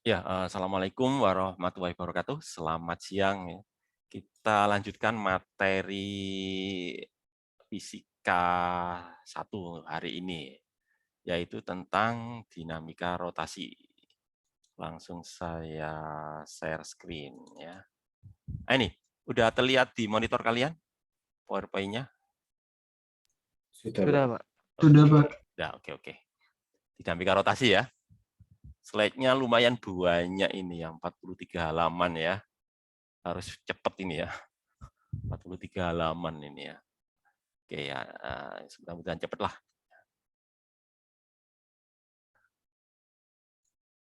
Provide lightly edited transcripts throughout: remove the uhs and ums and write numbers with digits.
Ya, assalamualaikum warahmatullahi wabarakatuh. Selamat siang. Ya. Kita lanjutkan materi fisika 1 hari ini, yaitu tentang dinamika rotasi. Langsung saya share screen ya. Ini udah terlihat di monitor kalian PowerPoint-nya? Sudah, Pak. Sudah, Pak. Sudah, Oke. Pak. Udah, oke. Dinamika rotasi ya. Slide-nya lumayan banyak ini ya, 43 halaman ya. Harus cepet ini ya. 43 halaman ini ya. Oke ya, mudah-mudahan cepet lah.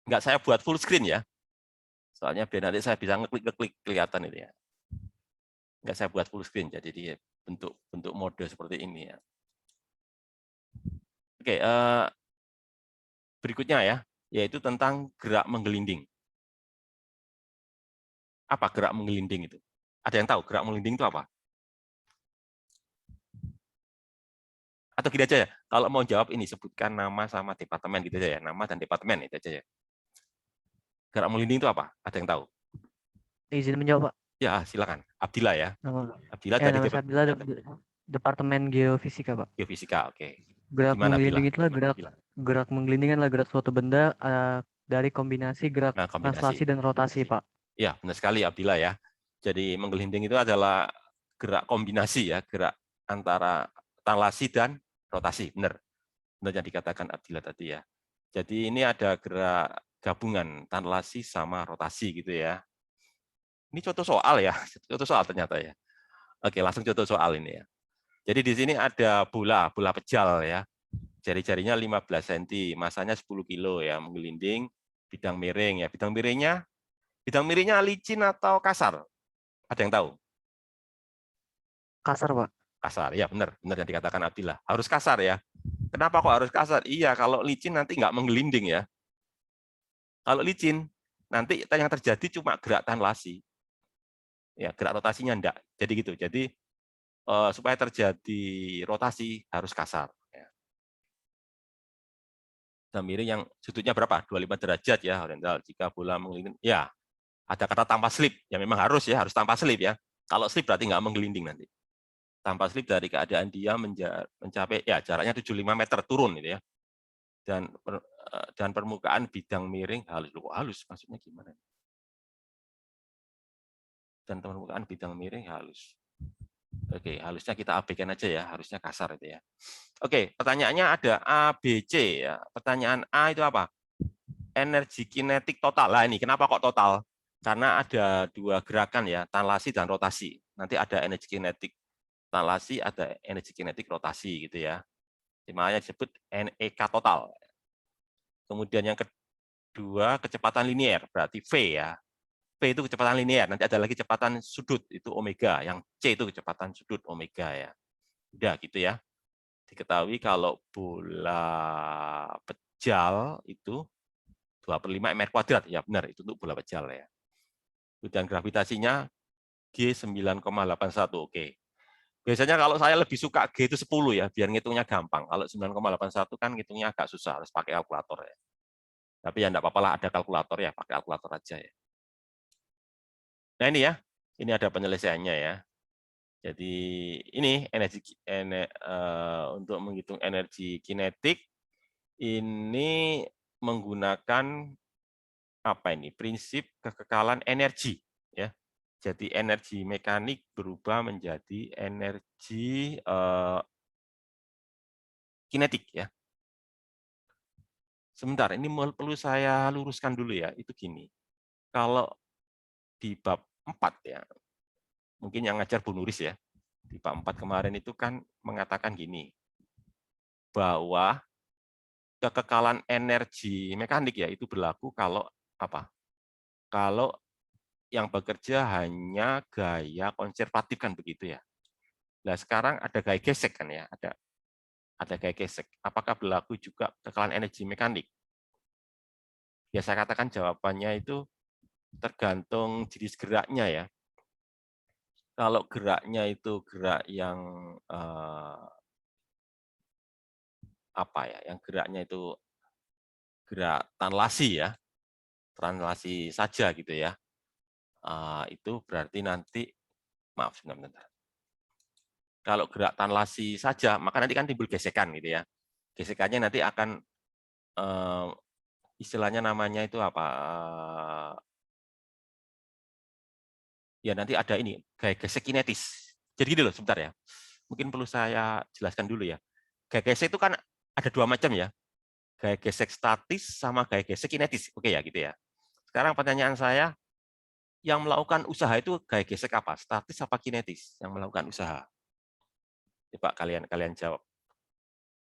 Nggak saya buat full screen ya, soalnya biar nanti saya bisa ngeklik kelihatan itu ya. Nggak saya buat full screen, jadi dia bentuk mode seperti ini ya. Oke, berikutnya ya, yaitu tentang gerak menggelinding. Apa gerak menggelinding itu? Ada yang tahu gerak menggelinding itu apa? Atau gini aja ya, kalau mau jawab ini sebutkan nama sama departemen gitu aja ya, nama dan departemen itu aja ya. Gerak menggelinding itu apa? Ada yang tahu? Izin menjawab, Pak. Ya, silakan. Abdillah ya. Nama, Abdillah dari nama saya Abdillah, Departemen Geofisika, Pak. Geofisika, oke. Gerak Gimana Abdillah? menggelinding itulah gerak menggelinding adalah gerak suatu benda dari kombinasi gerak Nah, kombinasi. translasi dan rotasi, Pak. Ya, benar sekali Abdillah ya. Jadi menggelinding itu adalah gerak kombinasi ya, gerak antara translasi dan rotasi. Benar. Benar yang dikatakan Abdillah tadi ya. Jadi ini ada gerak gabungan translasi sama rotasi gitu ya. Ini contoh soal ya, contoh soal ternyata ya. Oke, langsung contoh soal ini ya. Jadi di sini ada bola pejal ya. Jari-jarinya 15 cm, masanya 10 kilo ya, menggelinding bidang miring ya. Bidang miringnya licin atau kasar? Ada yang tahu? Kasar, Pak. Kasar, ya benar yang dikatakan Abdillah. Harus kasar ya. Kenapa kok harus kasar? Iya, kalau licin nanti nggak menggelinding ya. Kalau licin, nanti yang terjadi cuma gerak translasi. Ya, gerak rotasinya enggak. Jadi gitu. Jadi supaya terjadi rotasi harus kasar. Ya. Dan miring yang sudutnya berapa? 25 derajat ya, horizontal. Jika bola menggelinding, ya ada kata tanpa slip. Ya memang harus ya, harus tanpa slip ya. Kalau slip berarti nggak menggelinding nanti. Tanpa slip dari keadaan dia mencapai ya jaraknya 75 meter turun gitu ya. Dan permukaan bidang miring halus maksudnya gimana? Dan permukaan bidang miring halus. Oke, halusnya kita abaikan aja ya, harusnya kasar itu ya. Oke, pertanyaannya ada A, B, C ya. Pertanyaan A itu apa? Energi kinetik total. Lah ini kenapa kok total? Karena ada dua gerakan ya, translasi dan rotasi. Nanti ada energi kinetik translasi, ada energi kinetik rotasi gitu ya. Makanya disebut NEK total. Kemudian yang kedua kecepatan linier, berarti V ya. V itu kecepatan linier, nanti ada lagi kecepatan sudut, itu omega. Yang C itu kecepatan sudut, omega ya. Udah gitu ya. Diketahui kalau bola pejal itu 2/5 m², ya benar, itu untuk bola pejal ya. Dan gravitasinya G 9,81, oke. Biasanya kalau saya lebih suka G itu 10 ya, biar ngitungnya gampang. Kalau 9,81 kan ngitungnya agak susah, harus pakai kalkulator ya. Tapi ya enggak apa-apa lah, ada kalkulator ya, pakai kalkulator aja ya. Nah ini ya, ini ada penyelesaiannya ya. Jadi ini untuk menghitung energi kinetik, ini menggunakan apa ini? Prinsip kekekalan energi ya. Jadi energi mekanik berubah menjadi energi kinetik ya. Sebentar, ini perlu saya luruskan dulu ya. Itu gini. Kalau di bab 4 ya, mungkin yang ngajar Bu Nuris ya, di bab 4 kemarin itu kan mengatakan gini, bahwa kekekalan energi mekanik ya itu berlaku kalau apa? Kalau yang bekerja hanya gaya konservatif kan begitu ya. Nah sekarang ada gaya gesek kan ya, ada gaya gesek. Apakah berlaku juga kekekalan energi mekanik? Ya saya katakan jawabannya itu tergantung jenis geraknya ya. Kalau geraknya itu gerak yang apa ya? Yang geraknya itu gerak translasi ya. translasi saja gitu ya. Itu berarti nanti, maaf sebentar. Kalau gerak translasi saja, maka nanti kan timbul gesekan gitu ya. Gesekannya nanti akan istilahnya namanya itu apa? Ya nanti ada ini gaya gesek kinetis. Jadi gini loh, sebentar ya. Mungkin perlu saya jelaskan dulu ya. Gaya gesek itu kan ada dua macam ya. Gaya gesek statis sama gaya gesek kinetis. Oke ya gitu ya. Sekarang pertanyaan saya, yang melakukan usaha itu gaya gesek apa? Statis apa kinetis yang melakukan usaha? Coba kalian jawab.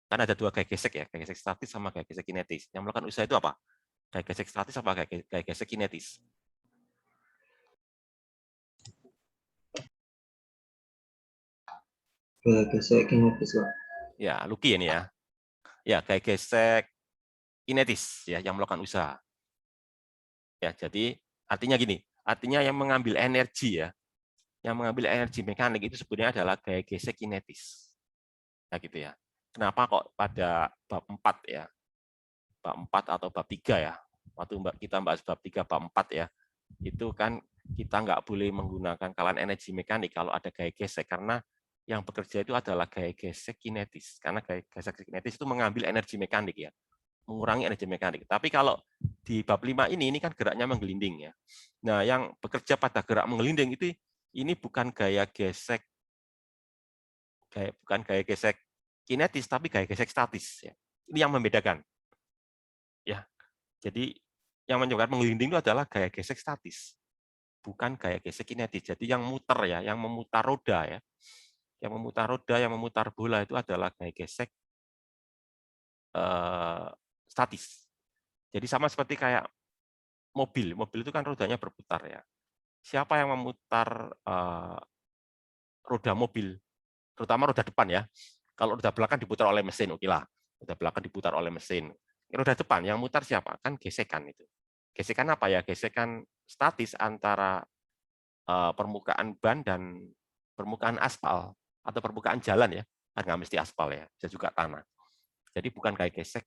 Kan ada dua gaya gesek ya, gaya gesek statis sama gaya gesek kinetis. Yang melakukan usaha itu apa? Gaya gesek statis apa gaya gesek kinetis? Gesek kinetis, Pak. Ya, Lucky ini ya. Ya, gaya gesek kinetis ya yang melakukan usaha. Ya, jadi artinya gini, artinya yang mengambil energi ya, yang mengambil energi mekanik itu sebenarnya adalah gaya gesek kinetis. Ya gitu ya. Kenapa kok pada bab 4 ya? Bab 4 atau bab 3 ya. Waktu kita bahas bab 3 bab 4 ya. Itu kan kita nggak boleh menggunakan kalan energi mekanik kalau ada gaya gesek, karena yang bekerja itu adalah gaya gesek kinetis. Karena gaya gesek kinetis itu mengambil energi mekanik ya, mengurangi energi mekanik. Tapi kalau di bab 5 ini kan geraknya menggelinding ya. Nah, yang bekerja pada gerak menggelinding itu ini bukan gaya gesek kinetis, tapi gaya gesek statis ya. Ini yang membedakan. Ya. Jadi yang menyebabkan menggelinding itu adalah gaya gesek statis, bukan gaya gesek kinetis. Jadi yang muter ya, yang memutar roda ya, yang memutar roda, yang memutar bola itu adalah gaya gesek statis. Jadi sama seperti kayak mobil itu kan rodanya berputar ya. Siapa yang memutar roda mobil, terutama roda depan ya. Kalau roda belakang diputar oleh mesin, oke lah. Roda belakang diputar oleh mesin. Roda depan yang mutar siapa? Kan gesekan itu. Gesekan apa ya? Gesekan statis antara permukaan ban dan permukaan aspal atau permukaan jalan ya, kan nggak mesti aspal ya, bisa juga tanah. Jadi bukan gaya gesek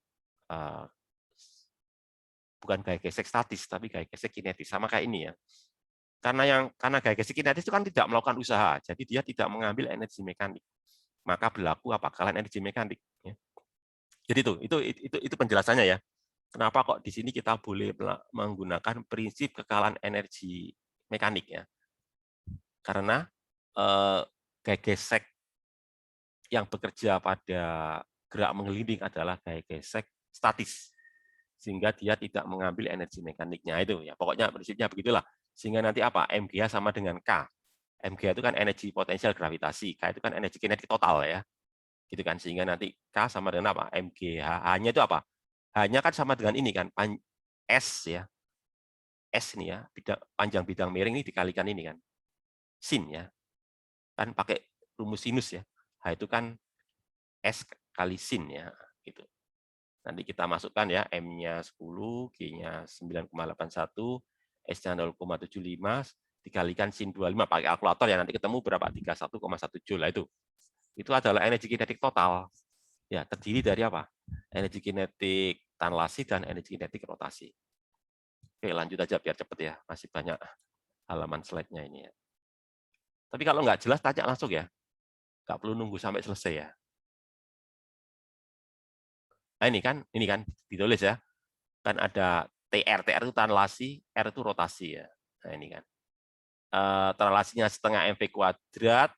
statis, tapi gaya gesek kinetis, sama kayak ini ya. Karena gaya gesek kinetis itu kan tidak melakukan usaha, jadi dia tidak mengambil energi mekanik. Maka berlaku apa? Kekalahan energi mekanik. Ya. Jadi itu penjelasannya ya. Kenapa kok di sini kita boleh menggunakan prinsip kekalahan energi mekanik ya? Karena gaya gesek yang bekerja pada gerak menggelinding adalah gaya gesek statis, sehingga dia tidak mengambil energi mekaniknya itu ya. Pokoknya prinsipnya begitulah. Sehingga nanti apa? MGH sama dengan K. MGH itu kan energi potensial gravitasi, K itu kan energi kinetik total ya. Gitu kan, sehingga nanti K sama dengan apa? MGH. H-nya itu apa? H-nya kan sama dengan ini kan, S ya. S ini ya, panjang bidang miring ini dikalikan ini kan. Sin ya. Kan pakai rumus sinus ya. H itu kan S kali sin ya, gitu. Nanti kita masukkan ya, M-nya 10, G-nya 9,81, S-nya 0,75, dikalikan sin 25, pakai kalkulator ya, nanti ketemu berapa? 31,1 Joule lah itu. Itu adalah energi kinetik total. Ya, terdiri dari apa? Energi kinetik translasi dan energi kinetik rotasi. Oke, lanjut aja biar cepet ya, masih banyak halaman slide-nya ini ya. Tapi kalau nggak jelas, tanya langsung ya. Nggak perlu nunggu sampai selesai ya. Nah, ini kan ditulis ya. Kan ada TR itu translasi, R itu rotasi ya. Nah, ini kan. Translasinya setengah mv kuadrat,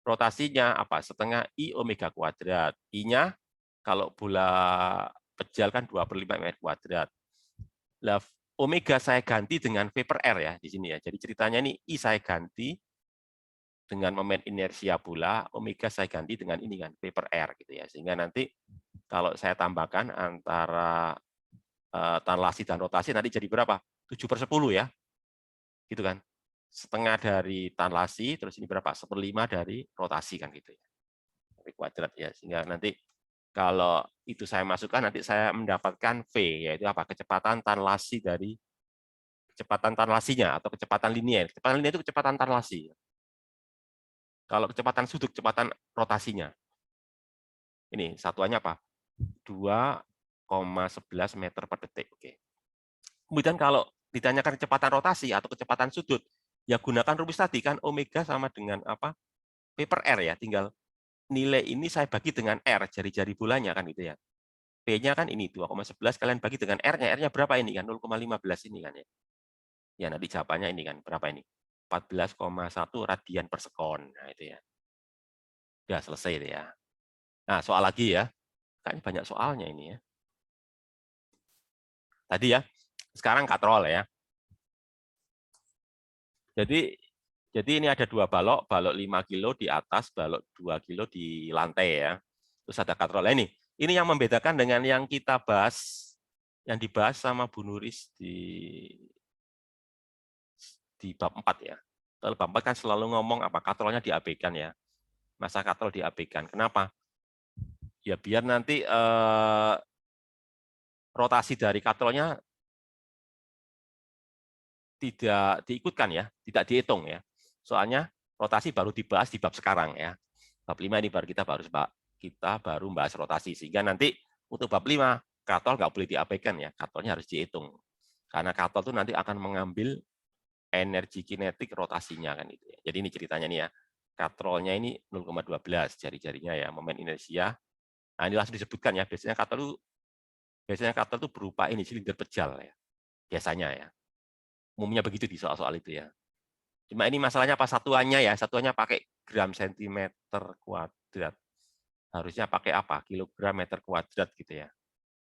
rotasinya apa? Setengah I omega kuadrat. I-nya kalau bola pejal kan 2/5 meter kuadrat. Lah, omega saya ganti dengan V per R ya di sini ya. Jadi ceritanya ini I saya ganti dengan momen inersia bola, omega saya ganti dengan ini kan, V per R gitu ya. Sehingga nanti kalau saya tambahkan antara translasi dan rotasi nanti jadi berapa? 7/10 ya. Gitu kan. Setengah dari translasi, terus ini berapa? 1/5 dari rotasi kan gitu ya. V kuadrat ya. Sehingga nanti kalau itu saya masukkan, nanti saya mendapatkan V, yaitu apa? Kecepatan translasi dari kecepatan translasinya atau kecepatan linier. Kecepatan linier itu kecepatan translasi. Kalau kecepatan sudut, kecepatan rotasinya. Ini satuannya apa? 2,11 meter per detik. Oke. Kemudian kalau ditanyakan kecepatan rotasi atau kecepatan sudut, ya gunakan rumus tadi kan, omega sama dengan apa? P per R ya, tinggal nilai ini saya bagi dengan R, jari-jari bolanya kan gitu ya. P-nya kan ini 2,11 kalian bagi dengan R-nya. R-nya berapa ini kan? 0,15 ini kan ya. Ya nanti jawabannya ini kan berapa ini? 14,1 radian per sekon. Nah itu ya. Udah selesai itu ya. Nah soal lagi ya. Kayaknya banyak soalnya ini ya. Tadi ya. Sekarang katrol ya. Jadi ini ada dua balok 5 kilo di atas, balok 2 kilo di lantai ya. Terus ada katrol. Nah, ini yang membedakan dengan yang kita bahas, yang dibahas sama Bu Nuris di bab 4 ya. Kalau bab 4 kan selalu ngomong apa katrolnya diabaikan ya. Masa katrol diabaikan. Kenapa? Ya biar nanti rotasi dari katrolnya tidak diikutkan ya, tidak dihitung ya. Soalnya rotasi baru dibahas di bab sekarang ya. Bab 5 ini baru kita baru bahas rotasi, sehingga nanti untuk bab 5 katrol nggak boleh diabaikan ya, katrolnya harus dihitung. Karena katrol itu nanti akan mengambil energi kinetik rotasinya kan itu ya. Jadi ini ceritanya nih ya. Katrolnya ini 0,12 jari-jarinya ya, momen inersia. Nah, ini langsung disebutkan ya, biasanya katrol itu berupa ini silinder pejal ya. Biasanya ya. Umumnya begitu di soal-soal itu ya. Cuma ini masalahnya apa satuannya ya? Satuannya pakai gram sentimeter kuadrat. Harusnya pakai apa? Kilogram meter kuadrat gitu ya.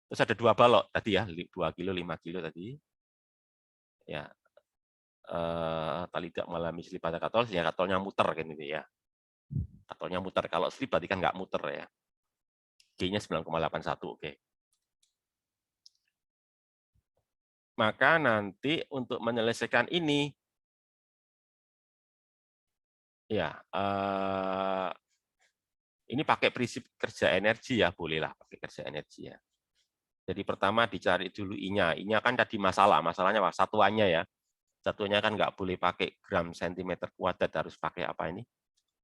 Terus ada dua balok tadi ya, 2 kilo, 5 kilo tadi. Ya, tali tidak mengalami slip pada katrol, sehingga katrolnya muter kan ini ya. Katrolnya muter. Kalau slip berarti kan nggak muter ya. G-nya 9,81, oke. Maka nanti untuk menyelesaikan ini, ya, ini pakai prinsip kerja energi ya, bolehlah pakai kerja energi ya. Jadi pertama dicari dulu I-nya. I-nya kan tadi masalahnya apa? Satuannya ya. Satuannya kan nggak boleh pakai gram sentimeter kuadrat, harus pakai apa ini?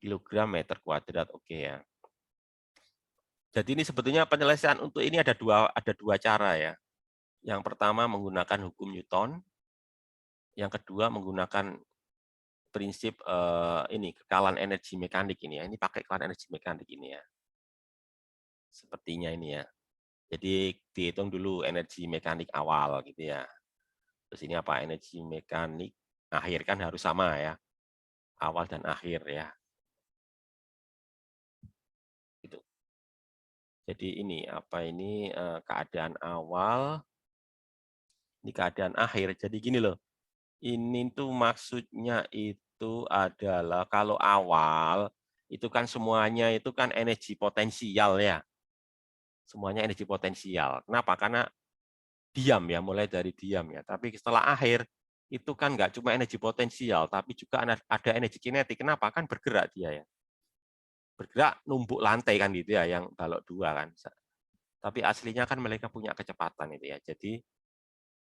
Kilogram meter kuadrat, oke ya. Jadi ini sebetulnya penyelesaian untuk ini ada dua cara ya. Yang pertama menggunakan hukum Newton, yang kedua menggunakan prinsip ini kekalan energi mekanik ini ya. Ini pakai kekalan energi mekanik ini ya. Sepertinya ini ya. Jadi dihitung dulu energi mekanik awal gitu ya. Terus ini apa? Energi mekanik akhir kan harus sama ya. Awal dan akhir ya. Gitu. Jadi ini apa ini keadaan awal, ini keadaan akhir. Jadi gini loh. Ini tuh maksudnya itu adalah kalau awal itu kan semuanya itu kan energi potensial ya. Semuanya energi potensial. Kenapa? Karena diam ya, mulai dari diam ya. Tapi setelah akhir itu kan nggak cuma energi potensial, tapi juga ada energi kinetik. Kenapa? Kan bergerak dia ya. Bergerak numpuk lantai kan gitu ya, yang balok 2 kan. Tapi aslinya kan mereka punya kecepatan itu ya.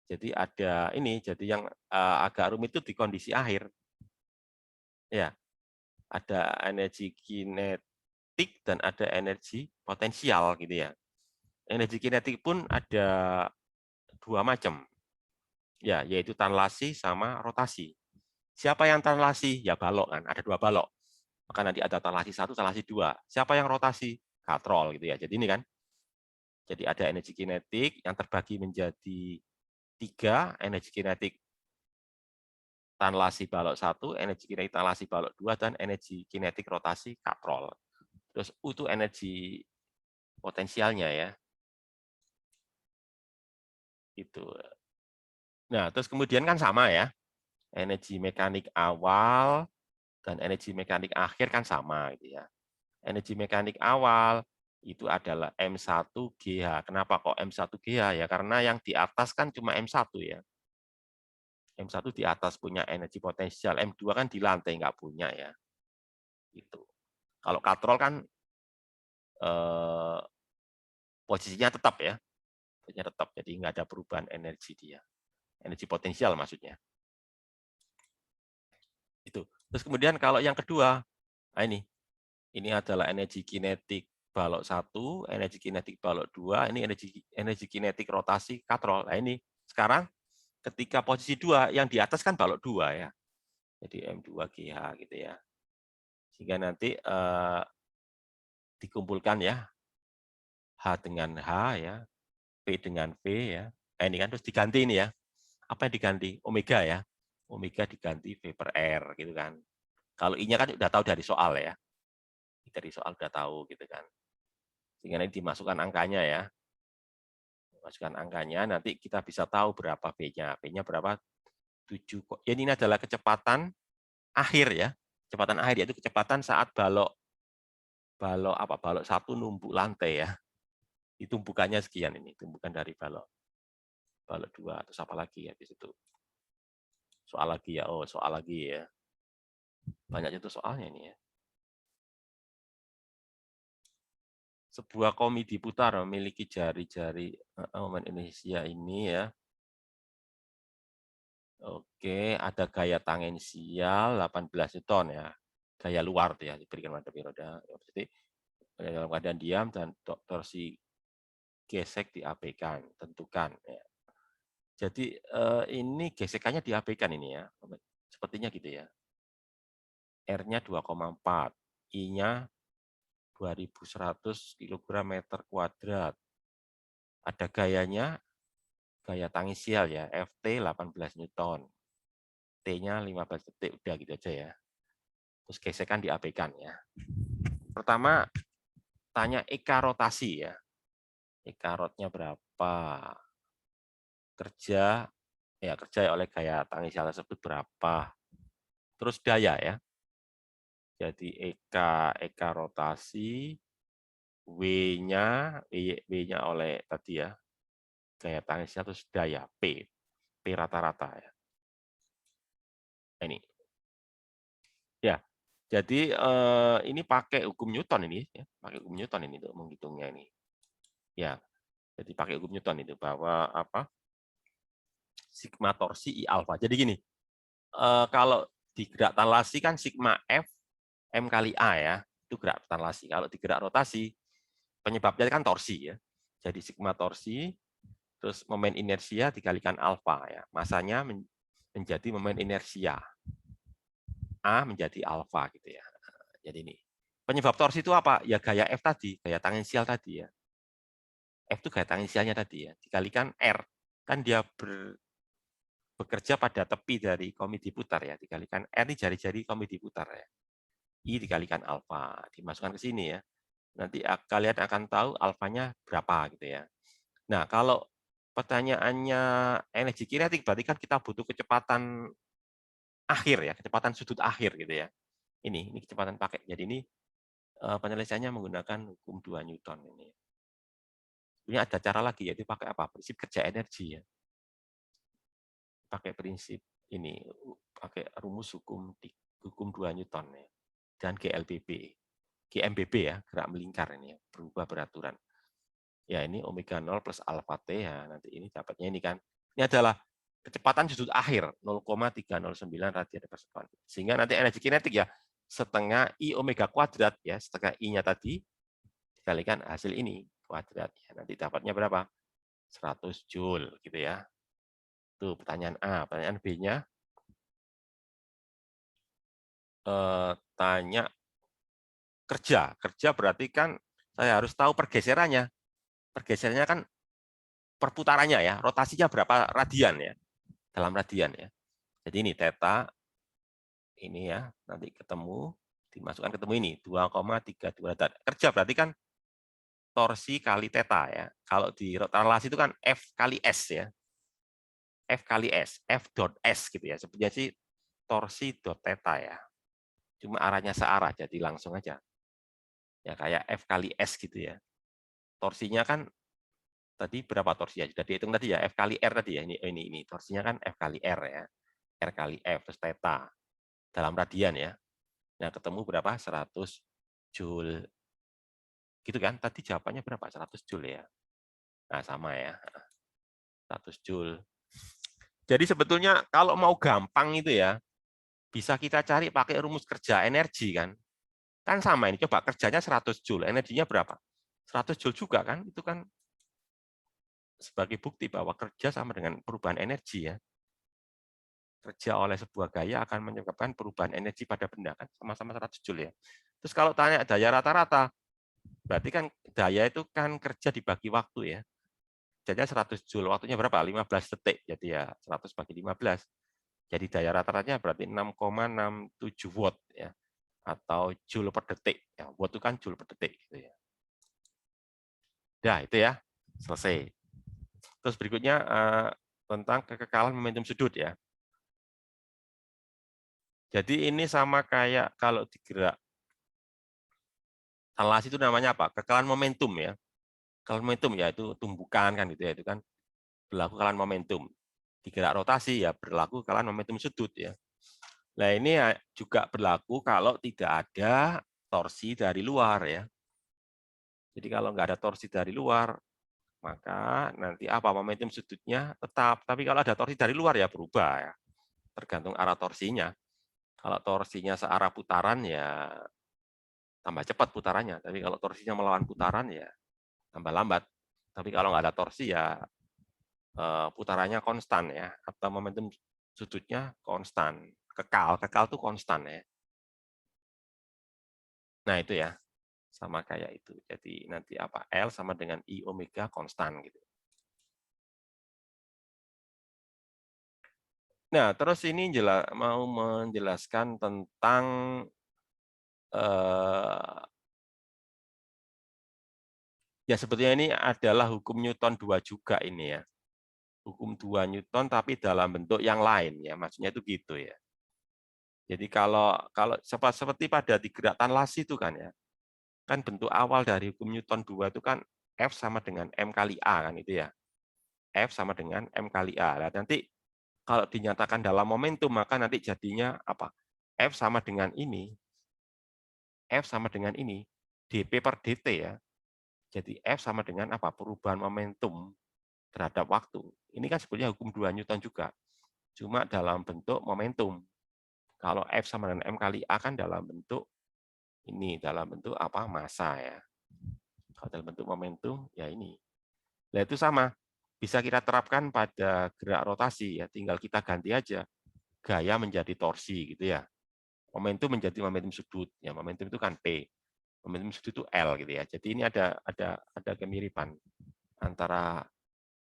Jadi ada ini, jadi yang agak rumit itu di kondisi akhir. Ya, ada energi kinetik dan ada energi potensial gitu ya. Energi kinetik pun ada dua macam. Ya, yaitu tanlasi sama rotasi. Siapa yang tanlasi? Ya balok kan, ada dua balok. Maka nanti ada tanlasi 1, tanlasi 2. Siapa yang rotasi? Katrol gitu ya. Jadi ini kan. Jadi ada energi kinetik yang terbagi menjadi 3, energi kinetik tanlasi balok 1, energi kinetik tanlasi balok 2, dan energi kinetik rotasi katrol. Terus U itu energi potensialnya ya. Itu. Nah, terus kemudian kan sama ya. Energi mekanik awal dan energi mekanik akhir kan sama gitu ya. Energi mekanik awal itu adalah M1GH. Kenapa kok M1GH ya? Karena yang di atas kan cuma M1 ya. M1 di atas punya energi potensial, M2 kan di lantai nggak punya ya. Itu. Kalau katrol kan posisinya tetap ya. Posisinya tetap, jadi nggak ada perubahan energi dia. Energi potensial maksudnya. Itu. Terus kemudian kalau yang kedua, nah ini adalah energi kinetik balok 1, energi kinetik balok 2, ini energi kinetik rotasi katrol. Nah ini sekarang ketika posisi 2, yang di atas kan balok 2 ya. Jadi M2GH gitu ya. Sehingga nanti dikumpulkan ya, H dengan H ya, P dengan V ya. Nah, ini kan terus diganti ini ya. Apa yang diganti? Omega ya. Omega diganti V per R gitu kan. Kalau I-nya kan udah tahu dari soal ya. Dari soal udah tahu gitu kan. Sehingga nanti dimasukkan angkanya ya. Masukkan angkanya, nanti kita bisa tahu berapa V-nya. V-nya berapa? 7. Ya, ini adalah kecepatan akhir ya. Kecepatan akhir yaitu kecepatan saat balok balok 1 numpuk lantai ya. Ditumpukannya sekian ini, tumpukan dari balok 2 atau apa lagi ya di situ. Soal lagi ya. Oh, soal lagi ya. Banyak itu soalnya ini ya. Sebuah komedi putar memiliki jari-jari momen Indonesia ini ya. Oke, ada gaya tangensial 18 Newton ya. Gaya luar ya, diberikan pada periode. Jadi dalam keadaan diam dan torsi gesek diabaikan, tentukan. Ya. Jadi ini gesekannya diabaikan ini ya, sepertinya gitu ya. R-nya 2,4, I-nya 2100 kg meter kuadrat. Ada gayanya, gaya tangensial ya, Ft 18 Newton. T-nya 15 detik, udah gitu aja ya. Terus gesekan diabaikan ya. Pertama, tanya eka rotasi ya. Eka rotnya berapa? Kerja oleh gaya tangensial tersebut berapa? Terus daya ya. Jadi eka rotasi, W-nya oleh tadi ya, gaya tangensial terus daya P rata-rata ya. Ini. Ya. Jadi ini pakai hukum Newton ini ya, pakai hukum Newton ini untuk menghitungnya ini. Ya. Jadi pakai hukum Newton itu bahwa apa? Sigma torsi I alfa. Jadi gini, kalau di gerak tanlasi kan sigma F M kali A ya, itu gerak tanlasi. Kalau di gerak rotasi, penyebabnya kan torsi ya. Jadi sigma torsi, terus momen inersia dikalikan alfa ya. Masanya menjadi momen inersia. A menjadi alfa gitu ya. Jadi ini. Penyebab torsi itu apa? Ya gaya F tadi, gaya tangensial tadi ya. F itu gaya tangensialnya tadi ya, dikalikan R. Kan dia bekerja pada tepi dari komedi putar ya, dikalikan R ini jari-jari komedi putar ya. I dikalikan alfa, dimasukkan ke sini ya. Nanti kalian akan tahu alfanya berapa gitu ya. Nah, kalau pertanyaannya energi kinetik berarti kan kita butuh kecepatan akhir ya, kecepatan sudut akhir gitu ya. Ini kecepatan pakai. Jadi ini penyelesaiannya menggunakan hukum 2 Newton ini. Ini ada cara lagi yaitu pakai apa? Prinsip kerja energi ya. Pakai prinsip ini, pakai rumus hukum 2 Newton ya. Dan GMBB ya, gerak melingkar ini ya, berubah beraturan. Ya ini omega 0 plus alfa T ya, nanti ini dapatnya ini kan. Ini adalah kecepatan sudut akhir 0,309 radian per sekon. Sehingga nanti energi kinetik ya setengah I omega kuadrat ya, setengah I-nya tadi dikalikan hasil ini kuadrat ya. Nanti dapatnya berapa? 100 Joule gitu ya. Itu pertanyaan A. Pertanyaan B-nya tanya kerja. Kerja berarti kan saya harus tahu pergeserannya. Pergeserannya kan perputarannya ya, rotasinya berapa radian ya, dalam radian ya. Jadi ini theta, ini ya, nanti ketemu, dimasukkan ketemu ini, 2,32 derajat. Kerja berarti kan torsi kali theta ya. Kalau di relasi itu kan F kali S ya. F kali S, F dot S gitu ya. Sebenarnya sih torsi dot theta ya. Cuma arahnya searah, jadi langsung aja. Ya kayak F kali S gitu ya. Torsinya kan tadi berapa torsinya? Sudah dihitung tadi ya, F kali R tadi ya. Ini torsinya kan F kali R ya. R kali F terus theta dalam radian ya. Nah, ketemu berapa? 100 Joule. Gitu kan? Tadi jawabannya berapa? 100 Joule ya. Nah, sama ya. 100 Joule. Jadi sebetulnya kalau mau gampang itu ya, bisa kita cari pakai rumus kerja energi kan. Kan sama ini, coba kerjanya 100 Joule, energinya berapa? 100 Joule juga kan, itu kan sebagai bukti bahwa kerja sama dengan perubahan energi ya. kerja oleh sebuah gaya akan menyebabkan perubahan energi pada benda, kan sama-sama 100 Joule ya. Terus kalau tanya daya rata-rata, berarti kan daya itu kan kerja dibagi waktu ya. Jadinya 100 Joule, waktunya berapa? 15 detik. Jadi ya 100 bagi 15. Jadi daya rata-ratanya berarti 6,67 watt ya, atau Joule per detik. Ya, watt itu kan Joule per detik gitu ya. Nah, itu ya. Selesai. Terus berikutnya tentang kekekalan momentum sudut ya. Jadi ini sama kayak kalau digerak tanlasi itu namanya apa? Kekekalan momentum ya. Kekekalan momentum ya itu tumbukan kan gitu ya, itu kan berlaku kekekalan momentum. Digerak rotasi ya berlaku kekekalan momentum sudut ya. Nah, ini juga berlaku kalau tidak ada torsi dari luar ya. Jadi kalau nggak ada torsi dari luar, maka nanti apa momentum sudutnya tetap. Tapi kalau ada torsi dari luar ya berubah ya. Tergantung arah torsinya. Kalau torsinya searah putaran ya tambah cepat putarannya. Tapi kalau torsinya melawan putaran ya tambah lambat. Tapi kalau nggak ada torsi ya putarannya konstan ya, atau momentum sudutnya konstan. Kekal tuh konstan ya. Nah itu ya, sama kayak itu. Jadi nanti apa L sama dengan I omega konstan gitu. Nah terus ini mau menjelaskan tentang ya sebetulnya ini adalah hukum Newton 2 juga ini ya. Hukum 2 Newton tapi dalam bentuk yang lain ya, maksudnya itu gitu ya. Jadi kalau seperti pada digerak tanlasi itu kan ya, kan bentuk awal dari hukum Newton 2 itu kan F sama dengan M kali A kan itu ya. F sama dengan M kali A. Nah, nanti kalau dinyatakan dalam momentum maka nanti jadinya apa? F sama dengan ini. F sama dengan ini dP per dt ya. Jadi F sama dengan apa? Perubahan momentum terhadap waktu. Ini kan sebetulnya hukum 2 Newton juga. Cuma dalam bentuk momentum. Kalau F sama dengan M kali A kan dalam bentuk ini, dalam bentuk apa? Massa ya. Kalau dalam bentuk momentum ya ini. Nah itu sama. Bisa kita terapkan pada gerak rotasi ya. Tinggal kita ganti aja gaya menjadi torsi gitu ya. Momentum menjadi momentum sudut. Ya momentum itu kan P. Momentum sudut itu L gitu ya. Jadi ini ada kemiripan antara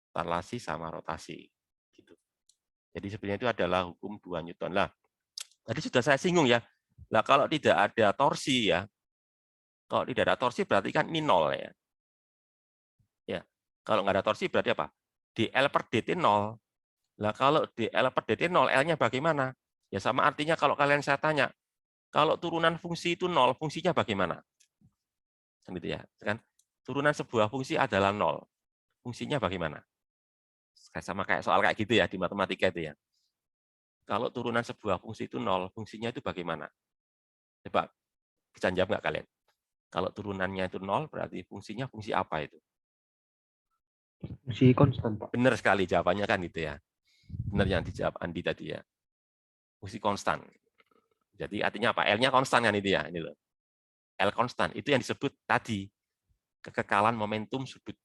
tanlasi sama rotasi gitu. Jadi sebenarnya itu adalah hukum 2 Newton lah. Tadi sudah saya singgung ya. Nah, kalau tidak ada torsi ya. Kalau tidak ada torsi berarti kan ini nol ya. Ya. Kalau nggak ada torsi berarti apa? dL per dt 0. Nah, kalau dL per dt 0, L-nya bagaimana? Ya sama artinya kalau kalian saya tanya, kalau turunan fungsi itu 0, fungsinya bagaimana? Gitu ya, kan? Turunan sebuah fungsi adalah 0. Fungsinya bagaimana? Sama kayak soal kayak gitu ya di matematika itu ya. Kalau turunan sebuah fungsi itu 0, fungsinya itu bagaimana? Coba bisa jawab nggak kalian? Kalau turunannya itu 0, berarti fungsinya fungsi apa itu? Fungsi konstan, Pak. Benar sekali jawabannya kan itu ya. Benar yang dijawab Andi tadi ya. Fungsi konstan. Jadi artinya apa? L-nya konstan kan itu ya. Ini loh. L konstan. Itu yang disebut tadi. Kekekalan momentum sudut.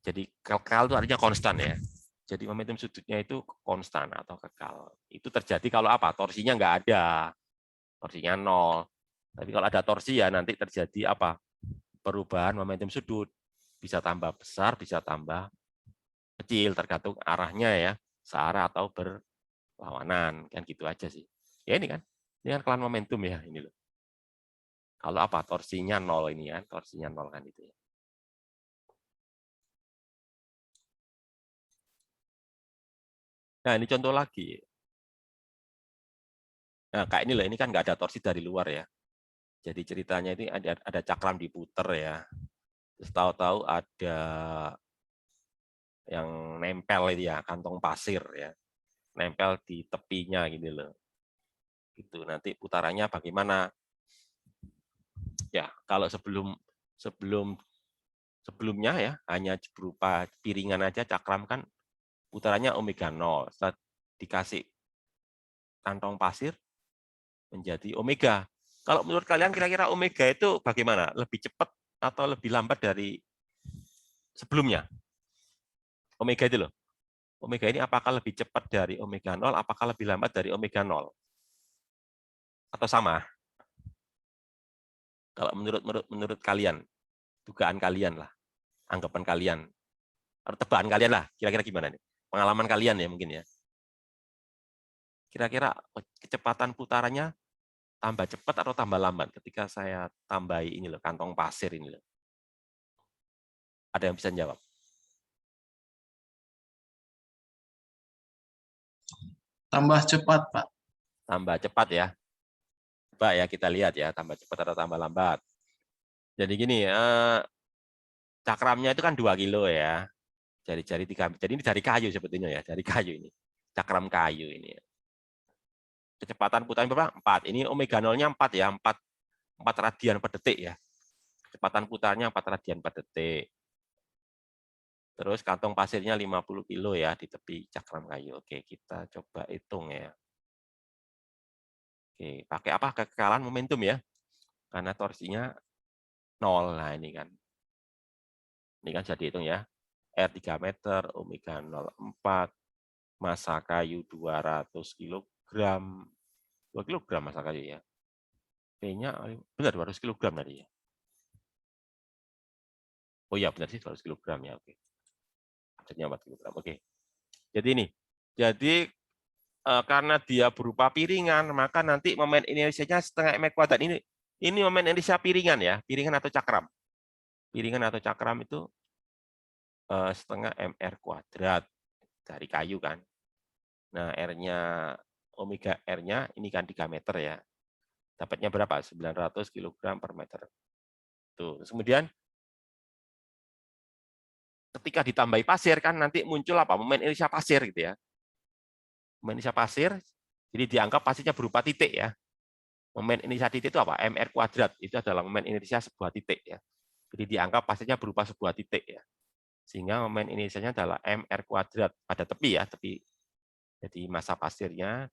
Jadi kekal itu artinya konstan ya. Jadi momentum sudutnya itu konstan atau kekal. Itu terjadi kalau apa? Torsinya nggak ada. Torsinya 0. Tapi kalau ada torsi ya nanti terjadi apa? Perubahan momentum sudut. Bisa tambah besar, bisa tambah kecil, tergantung arahnya ya. Searah atau berlawanan. Kan gitu aja sih. Ya ini kan. Ini kan kekekalan momentum ya. Ini loh. Kalau apa? Torsinya 0 ini ya. Torsinya 0 kan itu ya. Nah, ini contoh lagi. Nah, kayak ini loh, ini kan nggak ada torsi dari luar ya. Jadi ceritanya ini ada cakram diputer ya. Terus tahu-tahu ada yang nempel itu ya, kantong pasir ya. Nempel di tepinya gitu loh. Gitu. Nanti putarannya bagaimana? Ya, kalau sebelumnya ya hanya berupa piringan aja cakram kan putarannya omega 0. Setelah dikasih kantong pasir menjadi omega. Kalau menurut kalian kira-kira omega itu bagaimana? Lebih cepat atau lebih lambat dari sebelumnya? Omega itu loh. Omega ini apakah lebih cepat dari omega 0, apakah lebih lambat dari omega 0? Atau sama? Kalau menurut kalian, dugaan kalian lah, anggapan kalian, atau tebakan kalian lah, kira-kira gimana nih? Pengalaman kalian ya mungkin ya. Kira-kira kecepatan putarannya tambah cepat atau tambah lambat ketika saya tambahi ini loh, kantong pasir ini loh. Ada yang bisa jawab? Tambah cepat, Pak. Tambah cepat ya. Coba ya kita lihat ya, tambah cepat atau tambah lambat. Jadi gini, cakramnya itu kan 2 kilo ya. Jari-jari 3. Jadi ini dari kayu sebetulnya ya, dari kayu ini. Cakram kayu ini. Kecepatan putaran berapa? 4. Ini omega 0-nya 4 ya, 4 radian per detik ya. Kecepatan putarnya 4 radian per detik. Terus kantong pasirnya 50 kilo ya di tepi cakram kayu. Oke, kita coba hitung ya. Oke, pakai apa? Kekekalan momentum ya. Karena torsinya 0. Nah, ini kan. Ini kan jadi hitung ya. R 3 meter, omega 0,4, massa kayu 200 kg. 2 kg massa kayu ya. P-nya benar 200 kg tadi ya. Oh iya benar sih 200 kg ya. Oke. Adanya 4 kg. Oke. Jadi ini. Jadi karena dia berupa piringan, maka nanti momen inersianya setengah mr kuadrat ini. Ini momen inersia piringan ya, piringan atau cakram. Piringan atau cakram itu setengah mr kuadrat dari kayu kan. Nah, R-nya omega R-nya ini kan 3 meter ya. Dapatnya berapa? 900 kg per meter. Tuh. Terus kemudian ketika ditambahi pasir kan nanti muncul apa? Momen inersia pasir gitu ya. Momen inersia pasir, jadi dianggap pasirnya berupa titik ya. Momen inersia titik itu apa? Mr kuadrat. Itu adalah momen inersia sebuah titik ya. Jadi dianggap pasirnya berupa sebuah titik ya. Sehingga momen inersianya adalah Mr kuadrat pada tepi ya, tepi. Jadi massa pasirnya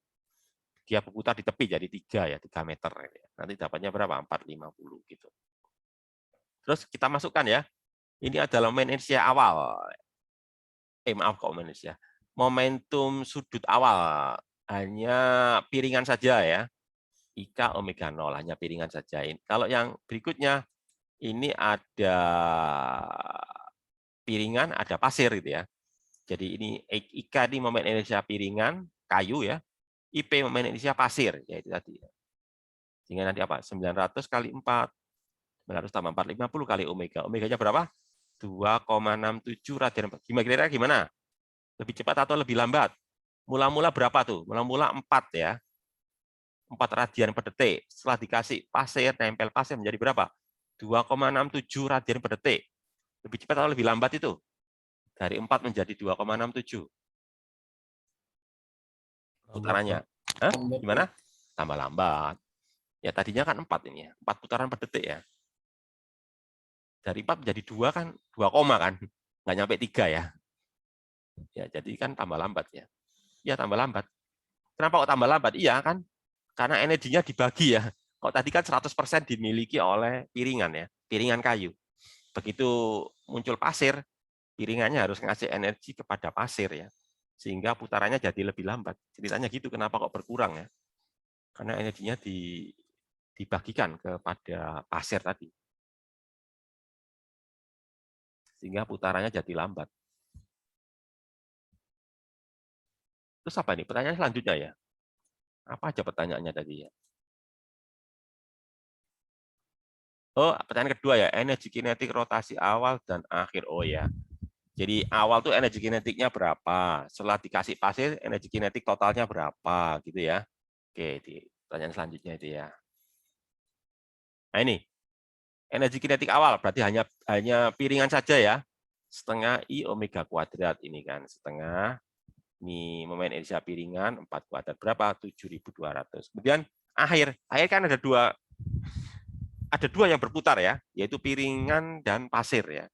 dia berputar di tepi jadi 3 ya, 3 meter. Nanti dapatnya berapa? 450 gitu. Terus kita masukkan ya. Ini adalah momen inersia awal. Maaf kok momen inersia. Momentum sudut awal hanya piringan saja ya. IK omega 0 hanya piringan saja. Kalau yang berikutnya ini ada piringan, ada pasir gitu ya. Jadi ini IK ini momen inersia piringan kayu ya. IP momen inersia pasir ya itu tadi. Sehingga nanti apa? 900 kali 4 900 tambah 450 kali omega. Omeganya berapa? 2,67 radian. Kira-kira gimana? Lebih cepat atau lebih lambat? Mula-mula berapa tuh? Mula-mula 4 ya. 4 radian per detik. Setelah dikasih pasir, nempel pasir menjadi berapa? 2,67 radian per detik. Lebih cepat atau lebih lambat itu? Dari 4 menjadi 2,67. Putarannya. Hah? Gimana? Tambah lambat. Ya tadinya kan 4 ini ya. 4 putaran per detik ya. Dari 4 menjadi 2 kan 2, kan. Nggak nyampe 3 ya. Ya, jadi kan tambah lambat ya. Ya tambah lambat. Kenapa kok tambah lambat? Iya kan? Karena energinya dibagi ya. Kok tadi kan 100% dimiliki oleh piringan ya, piringan kayu. Begitu muncul pasir, piringannya harus ngasih energi kepada pasir ya. Sehingga putarannya jadi lebih lambat. Ceritanya gitu, kenapa kok berkurang ya? Karena energinya dibagikan kepada pasir tadi. Sehingga putarannya jadi lambat. Terus apa ini? Pertanyaan selanjutnya ya. Apa aja pertanyaannya tadi ya? Oh, pertanyaan kedua ya, energi kinetik rotasi awal dan akhir. Oh ya. Jadi awal tuh energi kinetiknya berapa? Setelah dikasih pasir, energi kinetik totalnya berapa gitu ya. Oke, di pertanyaan selanjutnya itu ya. Nah, ini. Energi kinetik awal berarti hanya piringan saja ya. Setengah I omega kuadrat ini kan, setengah ini momen inersia piringan 4 kuadrat berapa? 7.200. Kemudian akhir kan ada dua yang berputar ya, yaitu piringan dan pasir ya.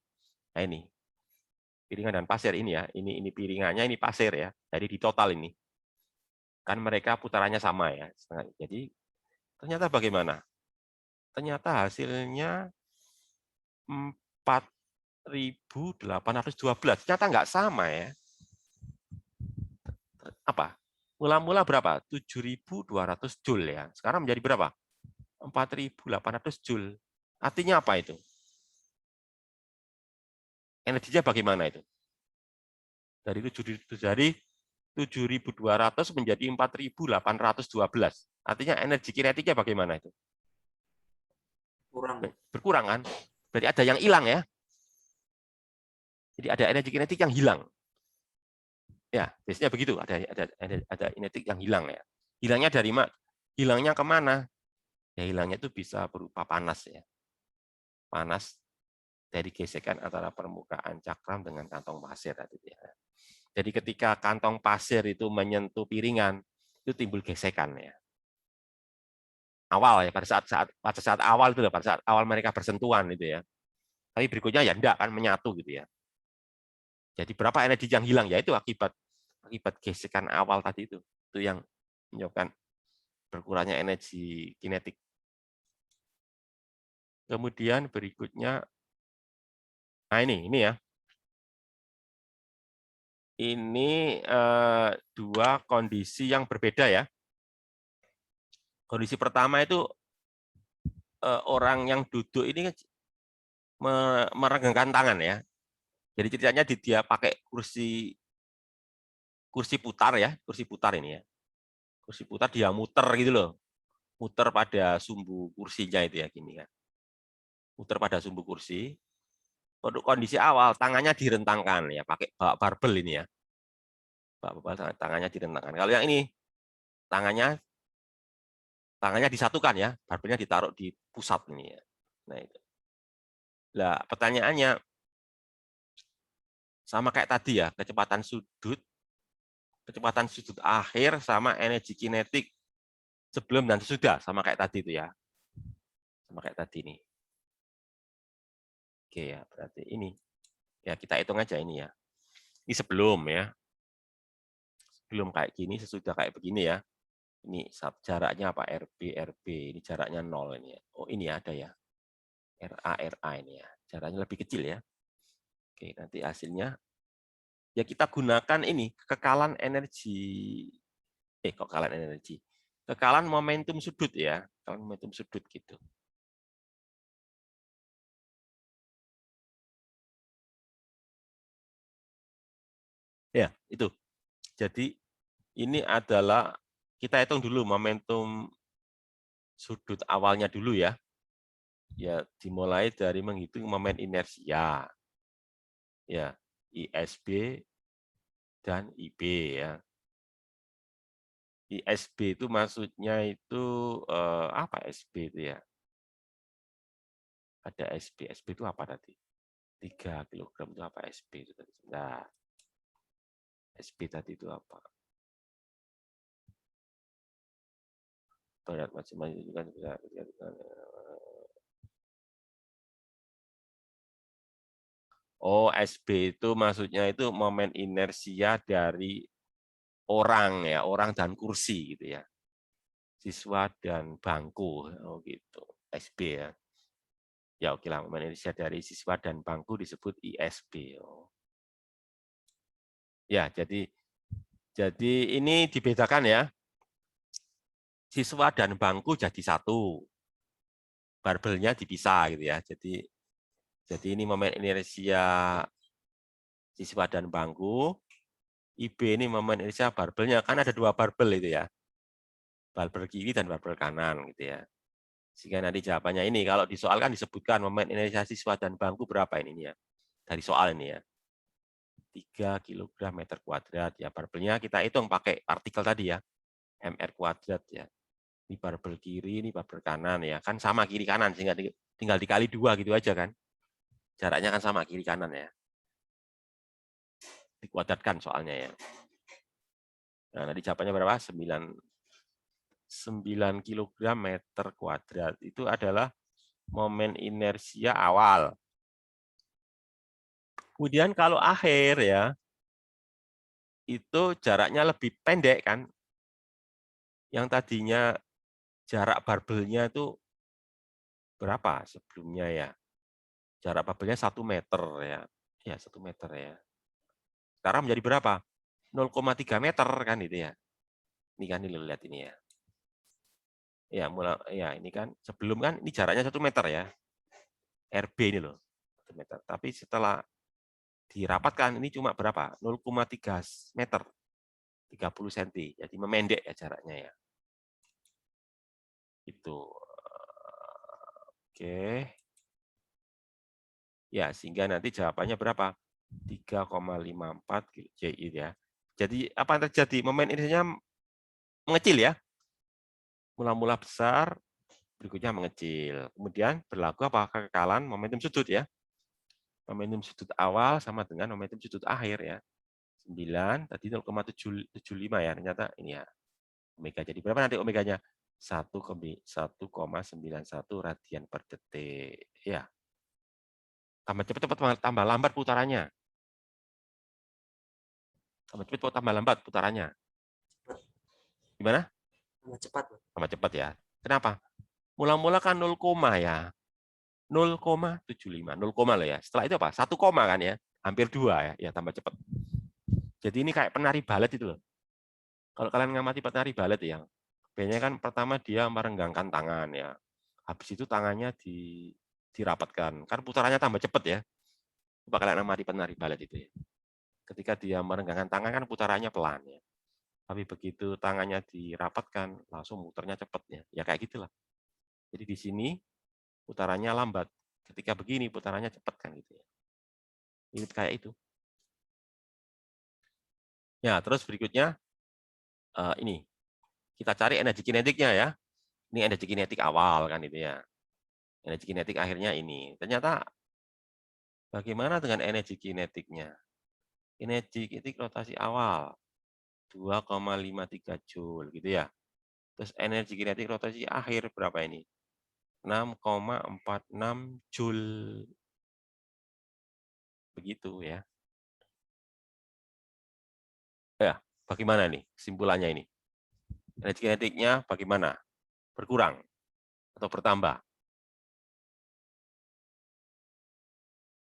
Nah ini piringan dan pasir ini ya, ini piringannya, ini pasir ya. Jadi di total ini kan mereka putarannya sama ya. Jadi ternyata bagaimana? Ternyata hasilnya 4.812. Ternyata nggak sama ya. apa? Mula-mula berapa? 7.200 Joule ya. Sekarang menjadi berapa? 4.800 Joule. Artinya apa itu? Energinya bagaimana itu? Dari 7.200 menjadi 4.812. Artinya energi kinetiknya bagaimana itu? Kurang. Berkurang kan? Berarti ada yang hilang ya. Jadi ada energi kinetik yang hilang. Ya, biasanya begitu. Ada kinetik yang hilang ya. Hilangnya dari mana? Hilangnya kemana? Ya hilangnya itu bisa berupa panas ya. Panas dari gesekan antara permukaan cakram dengan kantong pasir tadi ya. Jadi ketika kantong pasir itu menyentuh piringan, itu timbul gesekan ya. Awal ya, pada saat awal itu pada saat awal mereka bersentuhan itu ya. Tapi berikutnya ya enggak kan menyatu gitu ya. Jadi berapa energi yang hilang ya itu akibat gesekan awal tadi itu yang menyebabkan berkurangnya energi kinetik. Kemudian berikutnya, nah ini ya. Ini dua kondisi yang berbeda ya. Kondisi pertama itu orang yang duduk ini meregangkan tangan ya. Jadi ceritanya dia pakai kursi putar ya, kursi putar ini ya. Kursi putar dia muter gitu loh. Muter pada sumbu kursinya itu ya gini kan. Muter pada sumbu kursi. Untuk kondisi awal tangannya direntangkan ya, pakai barbel ini ya. Tangannya direntangkan. Kalau yang ini tangannya disatukan ya, barbelnya ditaruh di pusat ini ya. Nah itu. Nah, pertanyaannya sama kayak tadi ya, kecepatan sudut akhir sama energi kinetik sebelum dan sesudah, sama kayak tadi itu ya. Sama kayak tadi ini. Oke ya, berarti ini. Ya kita hitung aja ini ya. Ini sebelum ya. Sebelum kayak gini, sesudah kayak begini ya. Ini jaraknya apa? RB. Ini jaraknya 0 ini ya. Oh ini ada ya. RA ini ya. Jaraknya lebih kecil ya. Oke, nanti hasilnya ya kita gunakan ini kekalan momentum sudut ya, kekalan momentum sudut gitu. Ya, itu. Jadi ini adalah kita hitung dulu momentum sudut awalnya dulu ya. Ya, dimulai dari menghitung momen inersia. Ya, ISB dan IB ya. ISB itu maksudnya itu apa SB itu ya? Ada SB. SB itu apa tadi? 3 kg itu apa SB itu tadi? Nah, SB tadi itu apa? Berat macam-macam juga bisa. Oh, SB itu maksudnya itu momen inersia dari orang ya, orang dan kursi gitu ya. Siswa dan bangku, oh gitu. SB ya. Ya oke lah, momen inersia dari siswa dan bangku disebut ISB. Oh. Ya, jadi ini dibedakan ya. Siswa dan bangku jadi satu. Barbelnya dipisah gitu ya. Jadi ini momen inersia siswa dan bangku. IB ini momen inersia barbelnya, kan ada dua barbel itu ya. Barbel kiri dan barbel kanan gitu ya. Sehingga nanti jawabannya ini, kalau di soal kan disebutkan momen inersia siswa dan bangku berapa ini ya. Dari soal ini ya. 3 kg meter kuadrat ya. Barbelnya kita hitung pakai partikel tadi ya. MR kuadrat ya. Ini barbel kiri, ini barbel kanan ya. Kan sama kiri kanan, sehingga tinggal dikali 2 gitu aja kan. Jaraknya kan sama kiri kanan ya. Dikuadratkan soalnya ya. Nah, nanti jawabannya berapa? 9 kg meter kuadrat. Itu adalah momen inersia awal. Kemudian kalau akhir ya, itu jaraknya lebih pendek kan. Yang tadinya jarak barbelnya itu berapa sebelumnya ya? Jarak barbelnya 1 meter ya. Ya, 1 meter ya. Sekarang menjadi berapa? 0,3 meter kan itu ya. Ini kan ini lihat ini ya. Ya, ini kan sebelum kan ini jaraknya 1 meter ya. RB ini loh. 1 meter. Tapi setelah dirapatkan ini cuma berapa? 0,3 meter. 30 cm. Jadi memendek ya jaraknya ya. Itu. Oke. Ya, sehingga nanti jawabannya berapa? 3,54 JI ya. Jadi apa yang terjadi? Momen inersianya mengecil ya. Mula-mula besar, berikutnya mengecil. Kemudian berlaku apa? Kekekalan momentum sudut ya. Momentum sudut awal sama dengan momentum sudut akhir ya. 9 tadi 0,775 ya. Ternyata ini ya. Omega. Jadi berapa nanti omeganya? 1,91 radian per detik. Ya. Tambah cepat, tambah lambat putarannya. Tambah cepat, tambah lambat putarannya. Gimana? Tambah cepat. Tambah cepat ya. Kenapa? Mula-mula kan 0, ya. 0,75. 0, loh ya. Setelah itu apa? 1, kan ya. Hampir 2 ya. Ya, tambah cepat. Jadi ini kayak penari balet itu loh. Kalau kalian ngamati penari balet ya, biasanya kan pertama dia merenggangkan tangan ya. Habis itu tangannya dirapatkan. Kan putarannya tambah cepat ya. Coba kalian amati penari balet itu ya. Ketika dia merenggangkan tangan kan putarannya pelan ya. Tapi begitu tangannya dirapatkan, langsung muternya cepat ya. Ya kayak gitulah. Jadi di sini putarannya lambat. Ketika begini putarannya cepat kan gitu ya. Ini kayak itu. Ya, terus berikutnya ini. Kita cari energi kinetiknya ya. Ini energi kinetik awal kan itu ya. Energi kinetik akhirnya ini. Ternyata bagaimana dengan energi kinetiknya? Energi kinetik rotasi awal 2,53 Joule gitu ya. Terus energi kinetik rotasi akhir berapa ini? 6,46 Joule. Begitu ya. Ya, bagaimana nih kesimpulannya ini? Energi kinetiknya bagaimana? Berkurang atau bertambah?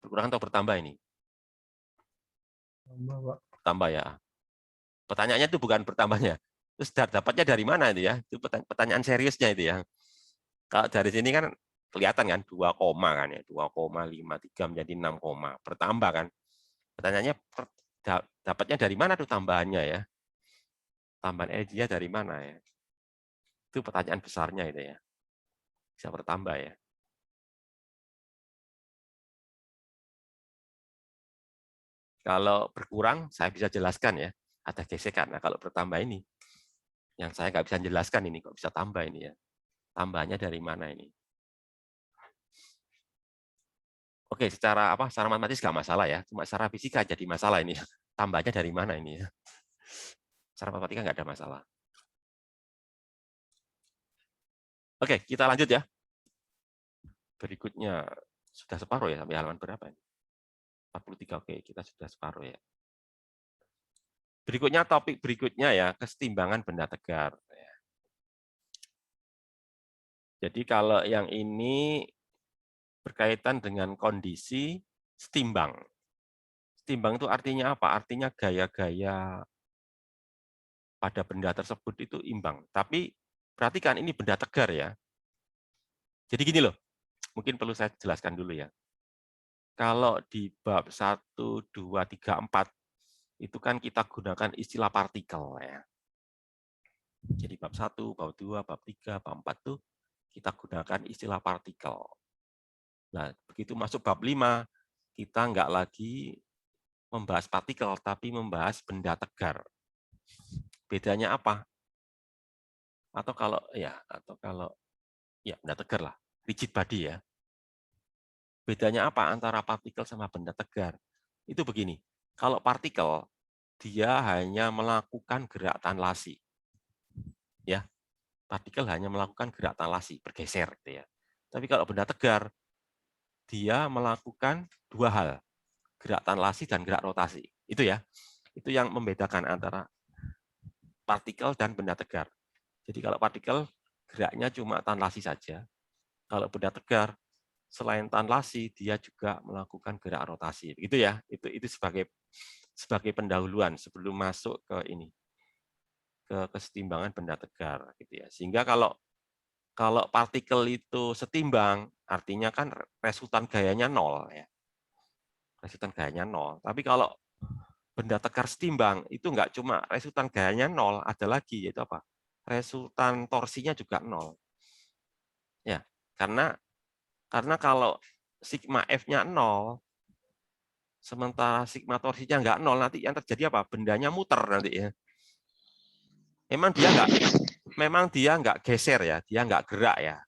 Berkurang atau bertambah ini? Bertambah ya. Pertanyaannya itu bukan bertambahnya. Terus dapatnya dari mana itu ya? Itu pertanyaan seriusnya itu ya. Kalau dari sini kan kelihatan kan 2, kan ya. 2,53 menjadi 6, bertambah kan. Pertanyaannya dapatnya dari mana tuh tambahannya ya? Tambahan energinya dari mana ya? Itu pertanyaan besarnya itu ya. Bisa bertambah ya. Kalau berkurang saya bisa jelaskan ya. Ada gesekan. Nah, kalau bertambah ini yang saya nggak bisa jelaskan ini kok bisa tambah ini ya. Tambahnya dari mana ini? Oke, secara matematis nggak masalah ya. Cuma secara fisika jadi masalah ini. Tambahnya dari mana ini ya? Secara matematika nggak ada masalah. Oke, kita lanjut ya. Berikutnya sudah separuh ya sampai halaman berapa ini? 43. Oke, kita sudah separuh ya. Berikutnya topik berikutnya ya, kesetimbangan benda tegar. Jadi kalau yang ini berkaitan dengan kondisi setimbang. Setimbang itu artinya apa? Artinya gaya-gaya pada benda tersebut itu imbang. Tapi perhatikan ini benda tegar ya. Jadi gini loh, mungkin perlu saya jelaskan dulu ya. Kalau di bab 1, 2, 3, 4, itu kan kita gunakan istilah partikel ya. Jadi bab 1, bab 2, bab 3, bab 4 itu kita gunakan istilah partikel. Nah, begitu masuk bab 5, kita nggak lagi membahas partikel, tapi membahas benda tegar. Bedanya apa? Atau kalau benda tegar lah, rigid body ya. Bedanya apa antara partikel sama benda tegar? Itu begini, kalau partikel, dia hanya melakukan gerak tanlasi. Ya, partikel hanya melakukan gerak tanlasi, bergeser. Gitu ya. Tapi kalau benda tegar, dia melakukan 2 hal, gerak tanlasi dan gerak rotasi. Itu ya, itu yang membedakan antara partikel dan benda tegar. Jadi kalau partikel, geraknya cuma tanlasi saja. Kalau benda tegar, selain translasi, dia juga melakukan gerak rotasi. Begitu ya. Itu sebagai pendahuluan sebelum masuk ke ini, ke kesetimbangan benda tegar gitu ya. Sehingga kalau partikel itu setimbang, artinya kan resultan gayanya 0 ya. Resultan gayanya 0. Tapi kalau benda tegar setimbang, itu enggak cuma resultan gayanya 0, ada lagi yaitu apa? Resultan torsinya juga 0. Ya, karena kalau sigma F-nya 0, sementara sigma torsinya enggak 0, nanti yang terjadi apa? Bendanya muter nanti ya. Memang dia enggak geser ya, dia enggak gerak ya.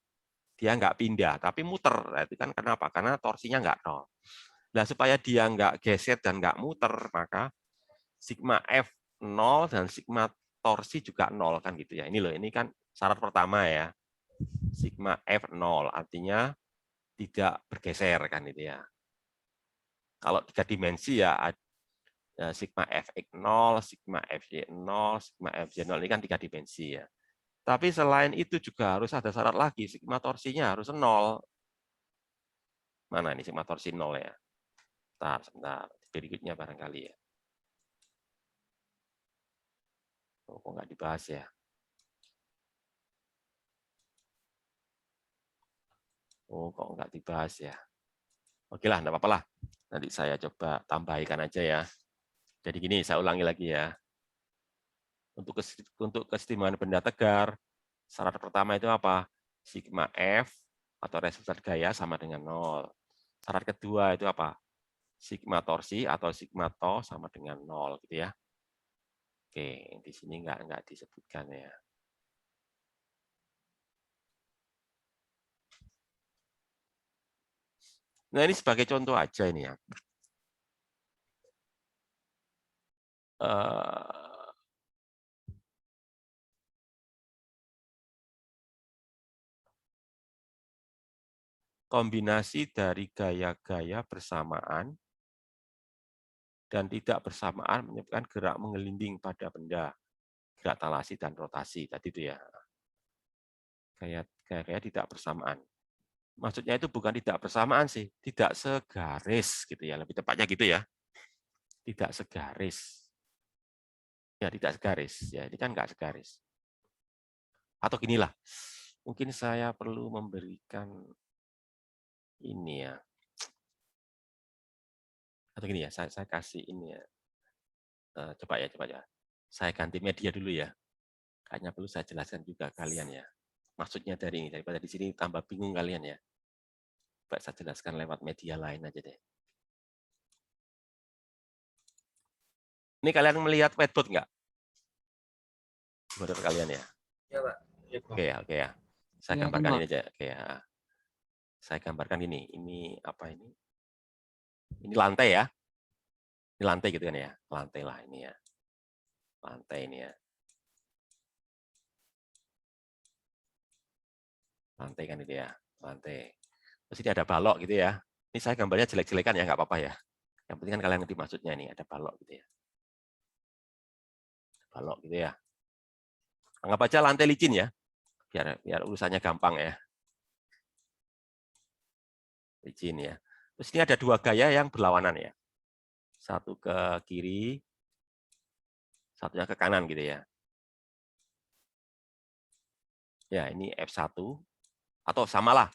Dia enggak pindah, tapi muter. Nah, itu kan kenapa? Karena torsinya enggak 0. Nah, supaya dia enggak geser dan enggak muter, maka sigma F 0 dan sigma torsi juga 0 kan gitu ya. Ini loh, ini kan syarat pertama ya. Sigma F 0 artinya tidak bergeser kan itu ya. Kalau 3 dimensi ya sigma Fx 0, sigma Fy 0, sigma Fz 0 ini kan 3 dimensi ya. Tapi selain itu juga harus ada syarat lagi, sigma torsinya harus 0. Mana ini sigma torsi 0 ya? Sebentar. Berikutnya barangkali ya. Oh, kok nggak dibahas ya? Oh, kok nggak dibahas ya? Oke lah, enggak apa-apa lah. Nanti saya coba tambahkan aja ya. Jadi gini, saya ulangi lagi ya. Untuk kesetimbangan benda tegar, syarat pertama itu apa? Sigma F atau resultan gaya sama dengan 0. Syarat kedua itu apa? Sigma torsi atau sigma to sama dengan 0 gitu ya. Oke, di sini enggak disebutkan ya. Nah, ini sebagai contoh aja ini ya. Kombinasi dari gaya-gaya bersamaan dan tidak bersamaan menyebabkan gerak menggelinding pada benda, gerak talasi dan rotasi. Tadi itu ya, gaya-gaya tidak bersamaan. Maksudnya itu bukan tidak bersamaan sih, tidak segaris gitu ya, lebih tepatnya gitu ya. Tidak segaris. Ya, tidak segaris. Ya, ini kan nggak segaris. Atau ginilah, mungkin saya perlu memberikan ini ya. Atau gini ya, saya kasih ini ya. Coba ya. Saya ganti media dulu ya. Kayaknya perlu saya jelaskan juga kalian ya. Maksudnya dari ini, daripada di sini tambah bingung kalian ya. Coba saya jelaskan lewat media lain aja deh. Ini kalian melihat whiteboard nggak? Menurut kalian ya? Ya, Pak. Oke ya. Saya gambarkan ini aja. Oke ya. Saya gambarkan ini. Ini apa ini? Ini lantai ya. Ini lantai gitu kan ya. Lantai lah ini ya. Lantai ini ya. Lantai kan itu ya. Lantai. Terus ini ada balok gitu ya. Ini saya gambarnya jelek-jelekan ya, nggak apa-apa ya. Yang penting kan kalian ngerti maksudnya ini. Ada balok gitu ya. Balok gitu ya. Anggap aja lantai licin ya. Biar urusannya gampang ya. Licin ya. Terus ini ada dua gaya yang berlawanan ya. Satu ke kiri, satunya ke kanan gitu ya. Ya, ini F1 atau samalah.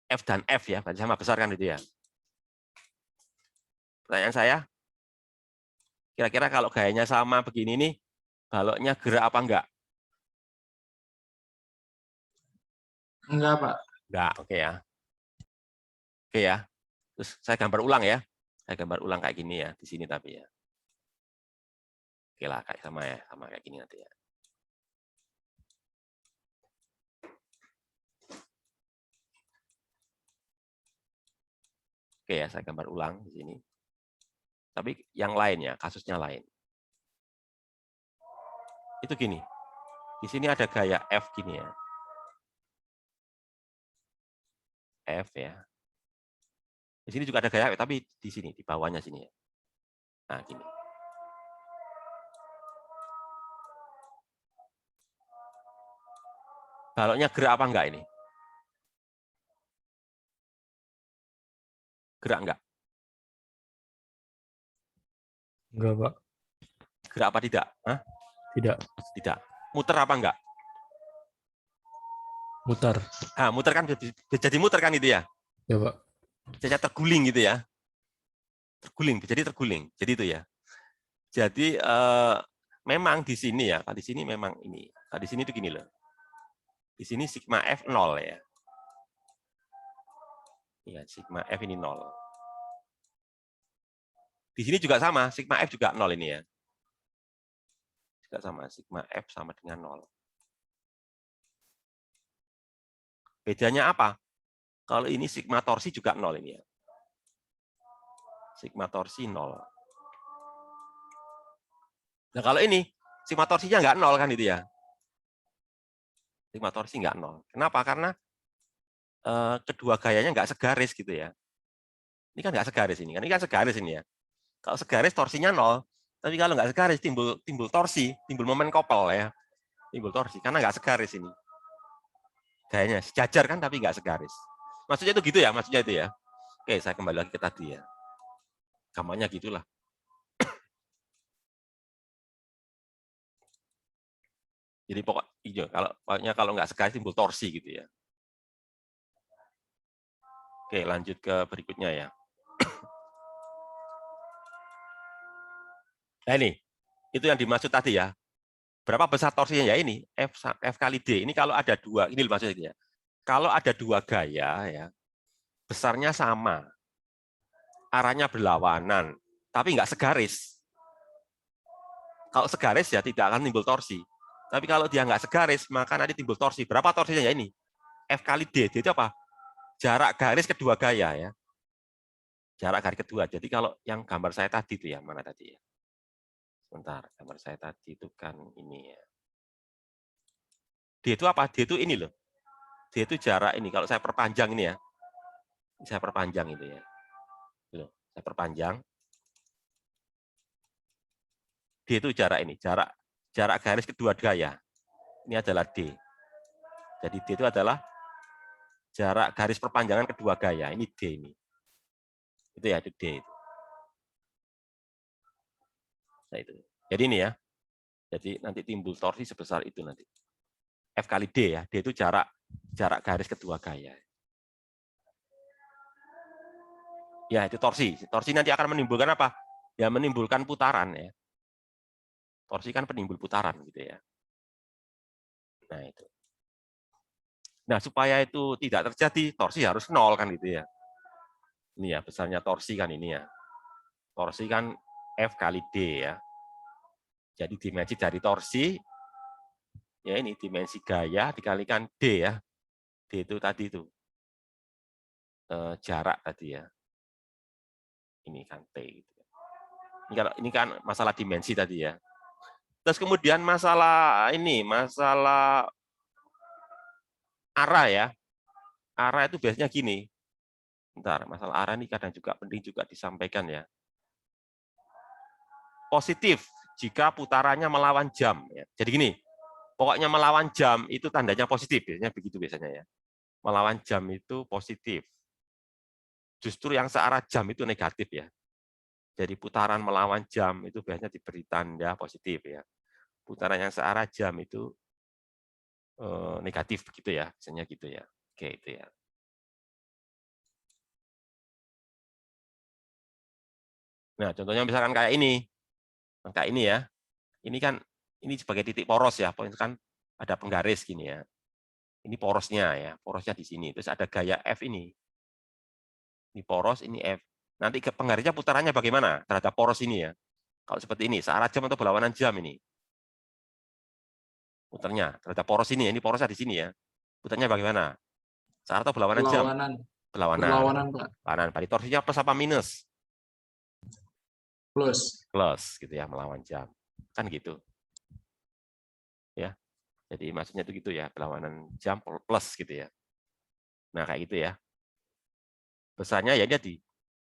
F dan F ya, berarti sama besar kan itu ya. Pertanyaan saya, kira-kira kalau gayanya sama begini nih, baloknya gerak apa enggak? Enggak, Pak. Enggak, oke ya. Oke ya. Terus saya gambar ulang ya. Saya gambar ulang kayak gini ya, di sini tapi ya. Oke lah, kayak sama ya, sama kayak gini nanti ya. Oke ya, saya gambar ulang di sini. Tapi yang lain ya, kasusnya lain. Itu gini. Di sini ada gaya F gini ya. F ya. Di sini juga ada gaya F, tapi di sini, di bawahnya sini ya. Nah, gini. Baloknya gerak apa enggak ini? Gerak enggak? Enggak, Pak. Gerak apa tidak? Hah? Tidak. Tidak. Muter apa enggak? Mutar. Ah, muter kan jadi muter kan itu ya? Ya, Pak. Jadi terguling gitu ya. Terguling, jadi terguling. Jadi itu ya. Jadi memang di sini ya, di sini memang ini. Di sini itu gini loh. Di sini sigma F 0 ya. Ya, sigma F ini 0. Di sini juga sama, sigma F juga 0 ini ya. Juga sama, sigma F sama dengan 0. Bedanya apa? Kalau ini sigma torsi juga 0 ini ya. Sigma torsi 0. Nah kalau ini, sigma torsinya nggak 0 kan itu ya. Sigma torsi nggak 0. Kenapa? Karena kedua gayanya nggak segaris gitu ya. Ini kan nggak segaris ini, kan ini kan segaris ini ya. Kalau segaris torsinya 0, tapi kalau nggak segaris timbul torsi, timbul momen kopel ya. Timbul torsi, karena nggak segaris ini. Gayanya sejajar kan, tapi nggak segaris. Maksudnya itu gitu ya, maksudnya itu ya. Oke, saya kembali lagi ke tadi ya. Gambarnya gitulah. Jadi pokoknya kalau nggak segaris timbul torsi gitu ya. Oke, lanjut ke berikutnya ya. Nah ini, itu yang dimaksud tadi ya. Berapa besar torsinya ya ini? F kali D. Ini kalau ada dua, ini maksudnya ya. Kalau ada dua gaya ya, besarnya sama, arahnya berlawanan, tapi nggak segaris. Kalau segaris ya tidak akan timbul torsi. Tapi kalau dia nggak segaris, maka nanti timbul torsi. Berapa torsinya ya ini? F kali D. D itu apa? Jarak garis kedua gaya ya. Jarak garis kedua. Jadi kalau yang gambar saya tadi itu ya, mana tadi ya? Sebentar, gambar saya tadi itu kan ini ya. D itu apa? D itu ini loh. D itu jarak ini. Kalau saya perpanjang ini ya. Saya perpanjang itu ya. Loh, saya perpanjang. D itu jarak ini, jarak garis kedua gaya. Ini adalah D. Jadi D itu adalah jarak garis perpanjangan kedua gaya. Ini D ini. Itu ya, itu D itu. Nah, itu. Jadi ini ya. Jadi nanti timbul torsi sebesar itu nanti. F kali D ya. D itu jarak garis kedua gaya. Ya, itu torsi. Torsi nanti akan menimbulkan apa? Ya, menimbulkan putaran ya. Torsi kan penimbul putaran gitu ya. Nah, itu. Nah, supaya itu tidak terjadi, torsi harus 0 kan gitu ya. Ini ya, besarnya torsi kan ini ya. Torsi kan F kali D ya. Jadi dimensi dari torsi, ya ini dimensi gaya dikalikan D ya. D itu tadi itu. Jarak tadi ya. Ini kan T gitu. Ini kan masalah dimensi tadi ya. Terus kemudian masalah ini, masalah arah ya. Arah itu biasanya gini. Bentar, masalah arah ini kadang juga penting juga disampaikan ya. Positif jika putarannya melawan jam. Ya. Jadi gini, pokoknya melawan jam itu tandanya positif. Biasanya begitu biasanya ya. Melawan jam itu positif. Justru yang searah jam itu negatif ya. Jadi putaran melawan jam itu biasanya diberi tanda positif ya. Putaran yang searah jam itu negatif begitu ya, biasanya gitu ya. Oke, itu ya. Nah, contohnya misalkan kayak ini. Kayak ini ya. Ini kan ini sebagai titik poros ya, kan ada penggaris gini ya. Ini porosnya ya, porosnya di sini. Terus ada gaya F ini. Ini poros, ini F. Nanti ke penggarisnya putarannya bagaimana terhadap poros ini ya. Kalau seperti ini, searah jam atau berlawanan jam ini. Putarnya terhadap poros ini porosnya di sini ya. Putarnya bagaimana? Searah atau berlawanan jam? Berlawanan. Berlawanan, Pak. Berlawanan. Berarti torsinya plus apa minus? Plus. Plus gitu ya, melawan jam. Kan gitu. Ya. Jadi maksudnya itu gitu ya, berlawanan jam plus gitu ya. Nah, kayak gitu ya. Besarnya ya dia di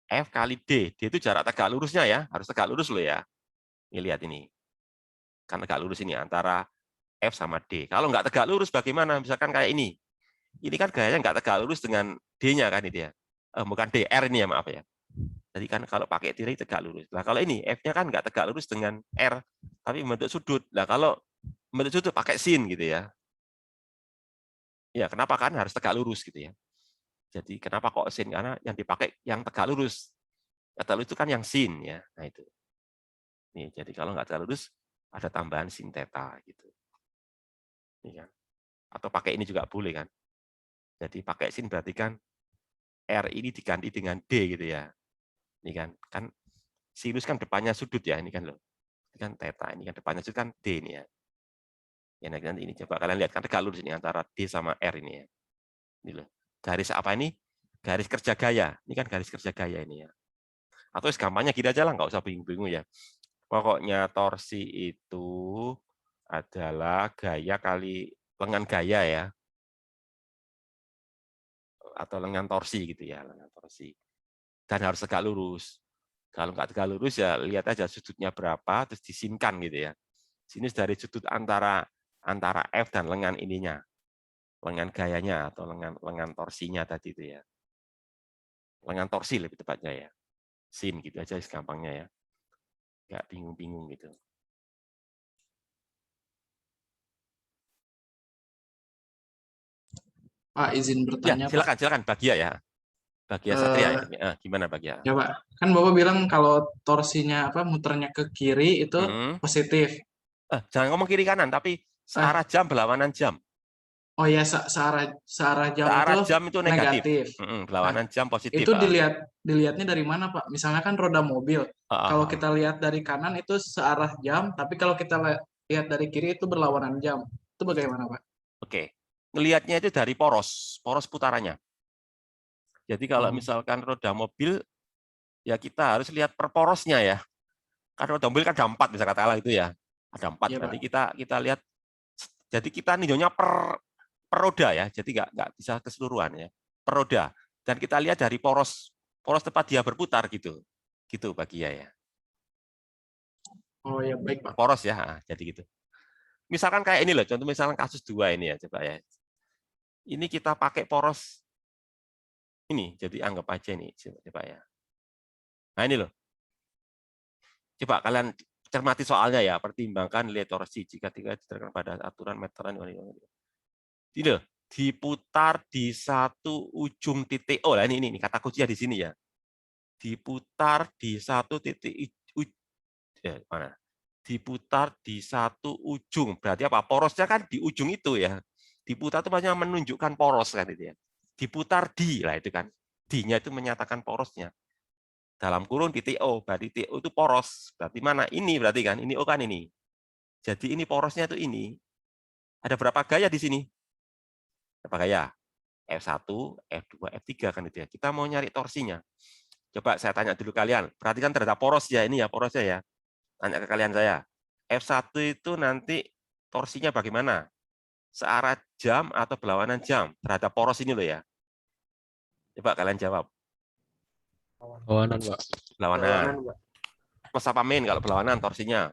F kali D. D itu jarak tegak lurusnya ya, harus tegak lurus loh ya. Ini lihat ini. Kan tegak lurus ini antara F sama D. Kalau nggak tegak lurus bagaimana? Misalkan kayak ini. Ini kan gayanya nggak tegak lurus dengan D-nya kan itu ya. bukan D, R ini ya, maaf ya. Jadi kan kalau pakai tirai tegak lurus. Nah, kalau ini F-nya kan nggak tegak lurus dengan R, tapi membentuk sudut. Nah, kalau membentuk sudut pakai sin gitu ya. Ya, kenapa kan harus tegak lurus gitu ya. Jadi kenapa kok sin? Karena yang dipakai yang tegak lurus. Tegak lurus itu kan yang sin ya. Nah, itu. Nih, jadi kalau nggak tegak lurus ada tambahan sin theta gitu. Ini kan. Atau pakai ini juga boleh kan. Jadi pakai sin berarti kan R ini diganti dengan D gitu ya. Ini kan sinus kan depannya sudut ya, ini kan loh. Ini kan theta, ini kan depannya sudut kan D ini ya. Ya nanti ini coba kalian lihat kan tegak lurus ini antara D sama R ini ya. Ini loh. Garis apa ini? Garis kerja gaya. Ini kan garis kerja gaya ini ya. Atau gampangnya gini aja lah, nggak usah bingung-bingung ya. Pokoknya torsi itu adalah gaya kali lengan gaya ya. Atau lengan torsi gitu ya, lengan torsi. Dan harus tegak lurus. Kalau nggak tegak lurus ya lihat aja sudutnya berapa, terus disinkan gitu ya. Sinus dari sudut antara F dan lengan ininya, lengan gayanya atau lengan torsinya tadi itu ya. Lengan torsi lebih tepatnya ya. Sin gitu aja gampangnya ya. Nggak bingung-bingung gitu. Pak, izin Ya, bertanya, Pak. silakan Bagia ya. Bagia Satria. Gimana Bagia? Ya, Pak. Kan Bapak bilang kalau torsinya muternya ke kiri itu positif. Jangan ngomong kiri kanan, tapi searah jam berlawanan jam. Oh ya, searah jam itu negatif. Berlawanan jam positif. Itu dilihatnya dari mana, Pak? Misalnya kan roda mobil. Kalau kita lihat dari kanan itu searah jam, tapi kalau kita lihat dari kiri itu berlawanan jam. Itu bagaimana, Pak? Oke. Ngelihatnya itu dari poros putarannya. Jadi kalau misalkan roda mobil, ya kita harus lihat per porosnya ya. Karena roda mobil kan ada 4, bisa katakanlah itu ya. Ada 4, berarti kita lihat. Jadi kita ninjaunya per roda ya, jadi nggak bisa keseluruhan ya. Per roda. Dan kita lihat dari poros tempat dia berputar gitu. Gitu Bagia ya. Oh ya, baik Pak. Poros ya, jadi gitu. Misalkan kayak ini loh, contoh misalkan kasus 2 ini ya, coba ya. Ini kita pakai poros ini, jadi anggap aja ini, coba ya. Nah ini loh. Coba kalian cermati soalnya ya, pertimbangkan nilai torsi jika tidak diterapkan pada aturan meteran. Ini loh, diputar di satu ujung titik. Oh, lah ini kata kuncinya di sini ya. Diputar di satu titik mana? Diputar di satu ujung. Berarti apa? Porosnya kan di ujung itu ya. Diputar itu maksudnya menunjukkan poros kan itu ya. Diputar di lah itu kan. D-nya itu menyatakan porosnya. Dalam kurung titik O, berarti titik O itu poros. Berarti mana? Ini berarti kan. Ini O kan ini. Jadi ini porosnya itu ini. Ada berapa gaya di sini? Berapa gaya? F1, F2, F3 kan itu ya. Kita mau nyari torsinya. Coba saya tanya dulu kalian. Perhatikan terhadap poros ya, ini ya porosnya ya. Tanya ke kalian saya. F1 itu nanti torsinya bagaimana? Searah jam atau berlawanan jam terhadap poros ini loh ya. Coba kalian jawab. Berlawanan, Pak. Berlawanan. Plus apa min kalau berlawanan torsinya?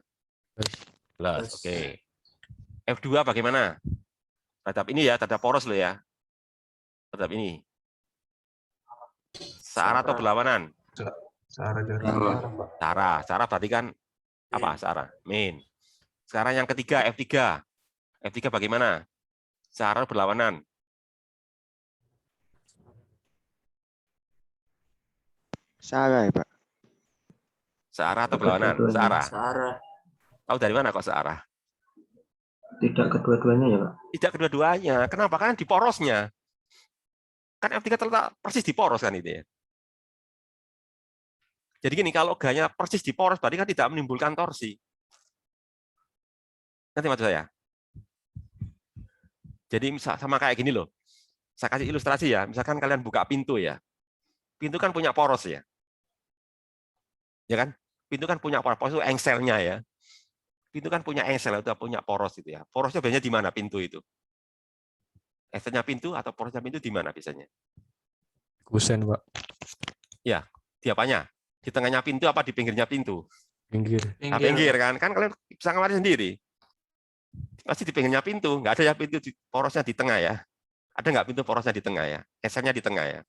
Plus. Oke. F2 bagaimana? Terhadap ini ya, terhadap poros loh ya. Terhadap ini. Searah atau berlawanan? Searah. Searah berarti kan apa? Searah. Min. Sekarang yang ketiga F3. F3 bagaimana? Searah berlawanan. Searah ya, Pak? Searah atau berlawanan? Searah. Searah. Tahu dari mana kok searah? Tidak kedua-duanya ya, Pak? Tidak kedua-duanya. Kenapa? Kan di porosnya. Kan F3 terletak persis di poros kan itu ya. Jadi gini, kalau gaya persis di poros berarti kan tidak menimbulkan torsi. Nanti maksud saya. Jadi sama kayak gini loh. Saya kasih ilustrasi ya. Misalkan kalian buka pintu ya. Pintu kan punya poros ya. Ya kan? Pintu kan punya poros. Poros itu engselnya ya. Pintu kan punya engsel atau punya poros itu ya. Porosnya biasanya di mana pintu itu? Engselnya pintu atau porosnya pintu di mana biasanya? Kusen, Pak. Ya, di apanya? Di tengahnya pintu apa di pinggirnya pintu? Pinggir. Nah, pinggir kan? Kan kalian bisa ngamati sendiri. Pasti di pinggirnya pintu, nggak ada ya pintu porosnya di tengah ya. Ada nggak pintu porosnya di tengah ya? Engselnya di tengah ya.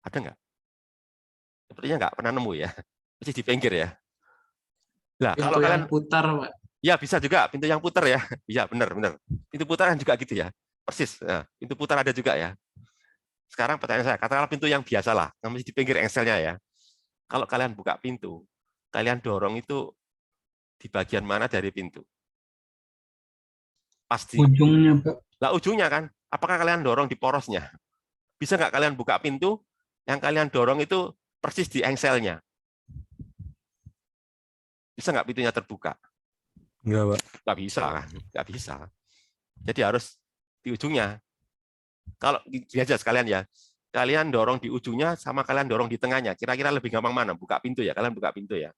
Ada nggak? Sepertinya nggak pernah nemu ya. Masih di pinggir ya. Nah, kalau Pintu kalian yang putar, Pak. ya bisa juga pintu yang putar ya. Iya, benar. Pintu putar kan juga gitu ya. Persis. Nah, pintu putar ada juga ya. Sekarang pertanyaan saya, katakanlah pintu yang biasa lah, yang masih di pinggir engselnya ya. Kalau kalian buka pintu, kalian dorong itu di bagian mana dari pintu? Pasti. Ujungnya, Pak. Lah ujungnya kan, apakah kalian dorong di porosnya? Bisa nggak kalian buka pintu, yang kalian dorong itu persis di engselnya? Bisa nggak pintunya terbuka? Enggak, Pak. Nggak bisa kan? Nggak bisa. Jadi harus di ujungnya. Kalau gini aja sekalian ya, kalian dorong di ujungnya sama kalian dorong di tengahnya. Kira-kira lebih gampang mana? Buka pintu ya, kalian buka pintu ya.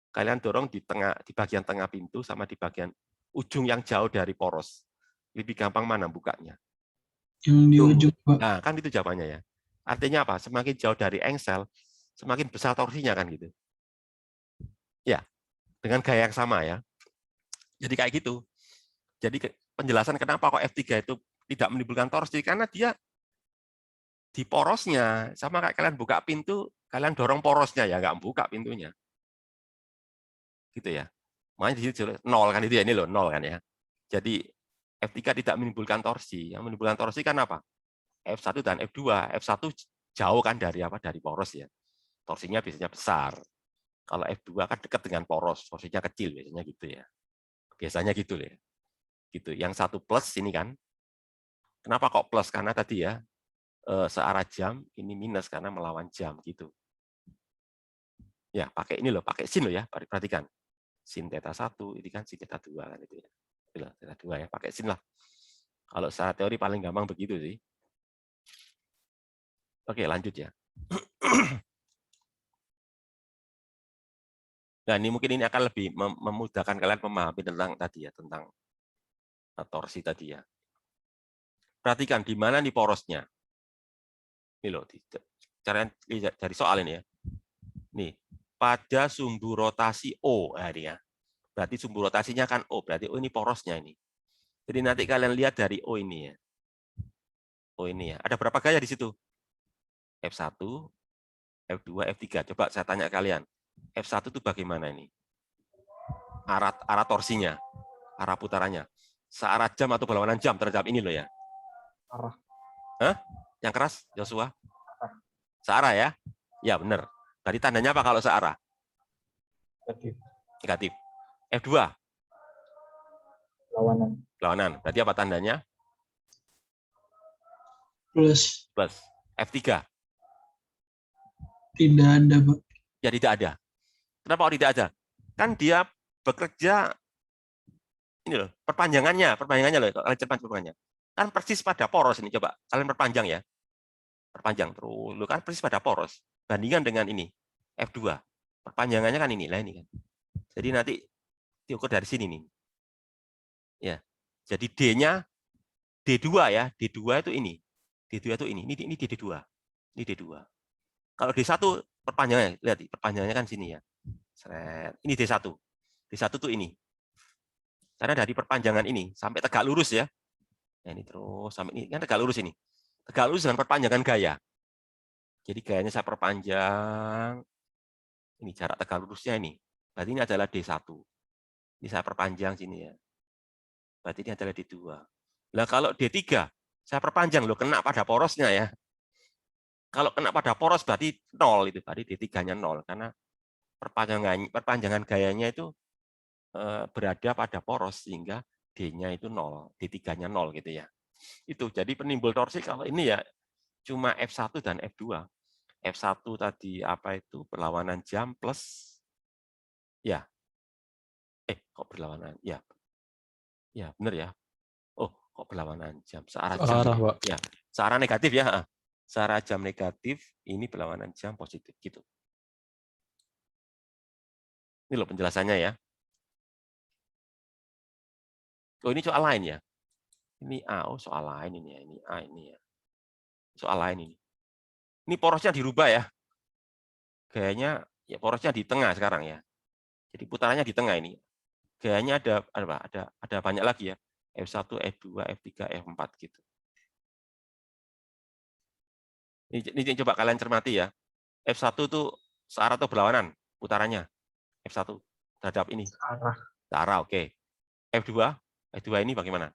Kalian dorong di tengah, di bagian tengah pintu sama di bagian ujung yang jauh dari poros. Lebih gampang mana bukanya? Yang di ujung, Pak. Nah, kan itu jawabannya ya. Artinya apa? Semakin jauh dari engsel, semakin besar torsinya kan gitu. Ya, dengan gaya yang sama ya. Jadi kayak gitu. Jadi penjelasan kenapa kok F3 itu tidak menimbulkan torsi, karena dia di porosnya. Sama kayak kalian buka pintu, kalian dorong porosnya ya, nggak buka pintunya. Gitu ya. Makanya di situ 0 kan itu ya, ini loh 0 kan ya. Jadi F3 tidak menimbulkan torsi. Yang menimbulkan torsi kan apa? F1 dan F2. F1 jauh kan dari apa? Dari poros ya. Torsinya biasanya besar. Kalau F2 kan dekat dengan poros, torsinya kecil biasanya gitu ya. Biasanya gitu ya. Gitu. Yang satu plus ini kan. Kenapa kok plus? Karena tadi ya searah jam, ini minus karena melawan jam gitu. Ya, pakai ini loh, pakai sin loh ya, perhatikan. Sin theta 1, ini kan sin theta 2 kan itu ya. Itulah theta 2 ya, pakai sin lah. Kalau secara teori paling gampang begitu sih. Oke, lanjut ya. Nah, ini mungkin ini akan lebih memudahkan kalian memahami tentang tadi ya, tentang torsi tadi ya. Perhatikan di mana nih porosnya. Ini loh, cara dari soal ini ya. Nih, pada sumbu rotasi O, nah ini ya. Berarti sumbu rotasinya kan O, berarti O ini porosnya ini. Jadi nanti kalian lihat dari O ini ya. O ini ya. Ada berapa gaya di situ? F1, F2, F3. Coba saya tanya kalian. F1 itu bagaimana ini? Arah torsinya, arah putarannya. Searah jam atau berlawanan jam terhadap ini loh ya. Arah. Hah? Yang keras, Joshua? Searah ya? Ya benar. Berarti tandanya apa kalau searah? Negatif. F2? Lawanan. Berarti apa tandanya? Plus. Plus. F3? Tidak ada, Pak. Ya tidak ada. Kenapa kok tidak ada? Kan dia bekerja ini loh, perpanjangannya loh, kalian cepat perpanjang. Kan persis pada poros ini, coba kalian perpanjang ya. Perpanjang terus, lo kan persis pada poros. Bandingkan dengan ini, F2. Perpanjangannya kan ini, lah ini kan. Jadi nanti diukur dari sini nih. Ya. Jadi D-nya D2 ya, D2 itu ini. D2 itu ini D2. Ini D2. Kalau D1 perpanjangannya, lihat perpanjangannya kan sini ya. Ini D1. D1 tuh ini. Karena dari perpanjangan ini sampai tegak lurus ya. Nah, ini terus sampai ini kan tegak lurus ini. Tegak lurus dengan perpanjangan gaya. Jadi gayanya saya perpanjang. Ini jarak tegak lurusnya ini. Berarti ini adalah D1. Ini saya perpanjang sini ya. Berarti ini adalah D2. Nah, kalau D3 saya perpanjang loh, kena pada porosnya ya. Kalau kena pada poros berarti 0 itu, berarti D3-nya 0 karena perpanjangan gayanya itu berada pada poros sehingga D-nya itu 0, D3-nya 0 gitu ya. Itu jadi penimbul torsi kalau ini ya cuma F1 dan F2. F1 tadi apa itu berlawanan jam plus ya. Kok berlawanan? Ya. Ya, benar ya. Oh, kok berlawanan jam? Searah jam. Pak. Ya, searah negatif ya. Searah jam negatif, ini berlawanan jam positif gitu. Ini loh penjelasannya ya. Oh, ini soal lain ya. Ini A, oh soal lain ini ya. Ini A ini ya. Soal lain ini. Ini porosnya dirubah ya. Gayanya ya porosnya di tengah sekarang ya. Jadi putarannya di tengah ini. Gayanya ada banyak lagi ya. F1, F2, F3, F4 gitu. Ini coba kalian cermati ya. F1 itu searah atau berlawanan putarannya? F1 terhadap ini. Arah. Searah, oke. F2? F2 ini bagaimana?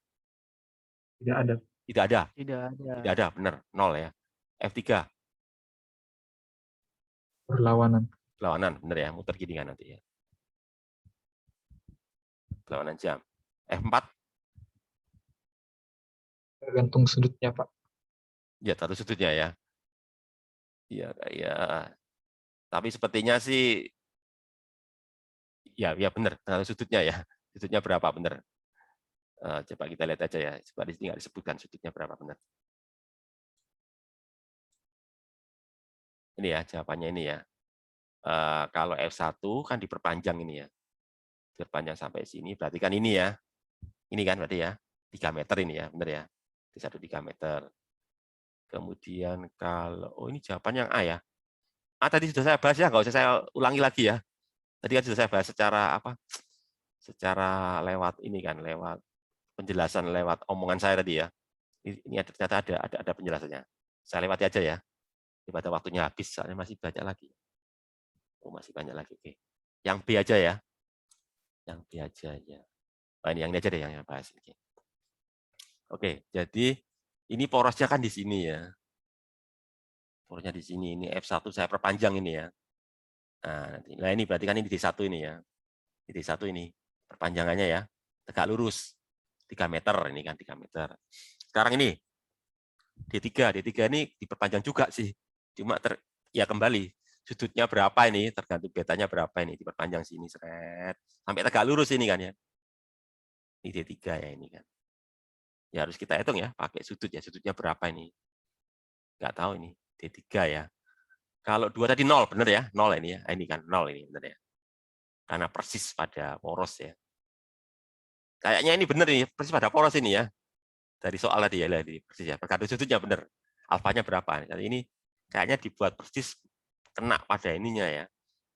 Tidak ada. Tidak ada. Tidak ada. Tidak ada, benar. 0 ya. F3? Berlawanan. Berlawanan, benar ya. Muter gini kan nanti ya. Berlawanan jam. F4? Tergantung sudutnya, Pak. Ya, satu sudutnya ya. Iya, ya. Tapi sepertinya sih ya benar, satu sudutnya ya. Sudutnya berapa benar? Coba kita lihat aja ya. Coba di sini nggak disebutkan sudutnya berapa benar. Ini ya jawabannya ini ya. Kalau F1 kan diperpanjang ini ya. Diperpanjang sampai sini, berarti kan ini ya. Ini kan berarti ya. 3 meter ini ya, benar ya. Di 3 meter. Kemudian kalau, oh ini jawaban yang A ya. Tadi sudah saya bahas ya, nggak usah saya ulangi lagi ya. Tadi kan sudah saya bahas secara apa? Secara lewat ini kan, lewat penjelasan lewat omongan saya tadi ya. Ini ternyata ada penjelasannya. Saya lewati aja ya. Daripada waktunya habis, soalnya masih banyak lagi. Oh, masih banyak lagi. Oke. Yang B aja ya. Yang B aja ya. Ini aja deh yang bahas ini. Oke, jadi ini porosnya kan di sini ya. Porosnya di sini. Ini F1 saya perpanjang ini ya. Nah, ini berarti kan ini D1 ini ya. D1 ini perpanjangannya ya. Tegak lurus. 3 meter ini kan 3 meter. Sekarang ini D3 ini diperpanjang juga sih. Cuma ya kembali sudutnya berapa ini, tergantung betanya berapa ini, diperpanjang sini seret sampai tegak lurus ini kan ya. Ini D3 ya ini kan. Ya harus kita hitung ya, pakai sudut ya, sudutnya berapa ini. Nggak tahu ini, D3 ya. Kalau 2 tadi 0, benar ya? 0 ini ya. Ini kan 0 ini, benar ya. Karena persis pada poros ya. Kayaknya ini benar ini, persis pada poros ini ya. Dari soal tadi ya, persis ya. Pergantung sudutnya benar. Alfanya berapa? Jadi ini kayaknya dibuat persis kena pada ininya ya.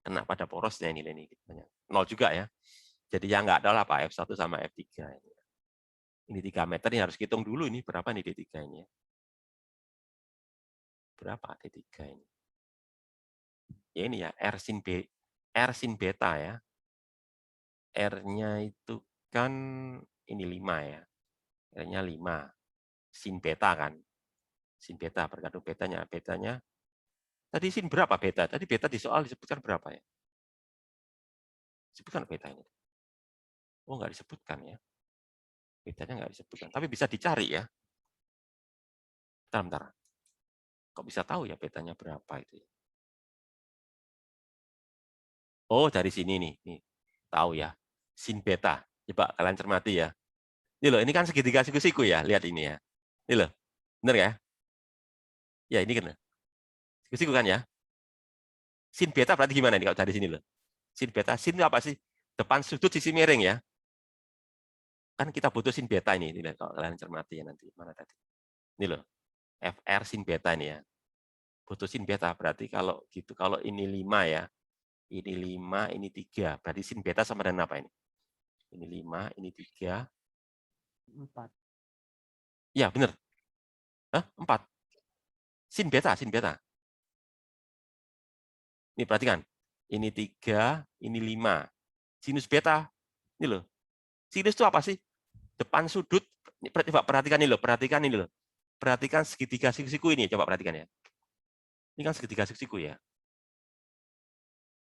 Kena pada porosnya ini. 0 juga ya. Jadi yang nggak ada apa F1 sama F3 ini. Ini 3 meter ini harus hitung dulu ini berapa nih D3 ini ya. Berapa D3 ini? Ya ini ya R sin beta ya. R-nya itu kan ini 5 ya. R-nya 5. Sin beta kan. Sin beta bergantung betanya. Betanya tadi sin berapa beta? Tadi beta di soal disebutkan berapa ya? Disebutkan beta ini. Oh, nggak disebutkan ya. Betanya nggak disebutkan. Tapi bisa dicari ya. Bentar. Kok bisa tahu ya betanya berapa itu? Oh, dari sini nih. Tahu ya. Sin beta. Coba kalian cermati ya. Ini loh, ini kan segitiga siku-siku ya. Lihat ini ya. Ini loh. Benar ya? Ya, ini kan. Siku-siku kan ya. Sin beta berarti gimana nih kalau dari sini loh? Sin beta, sin itu apa sih? Depan sudut sisi miring ya. Kan kita butuh sin beta ini kalau kalian cermati ya nanti. Mana tadi? Ini loh. FR sin beta ini ya. Butuh sin beta berarti kalau gitu, kalau ini 5 ya. Ini 5, ini 3. Berarti sin beta sama dengan apa ini? Ini 5, ini 3. 4. Ya, benar. 4. Sin beta. Ini perhatikan. Ini 3, ini 5. Sinus beta. Ini loh. Sinus itu apa sih? Depan sudut. Coba perhatikan ini loh. Perhatikan segitiga siku-siku ini. Coba perhatikan ya. Ini kan segitiga siku-siku ya.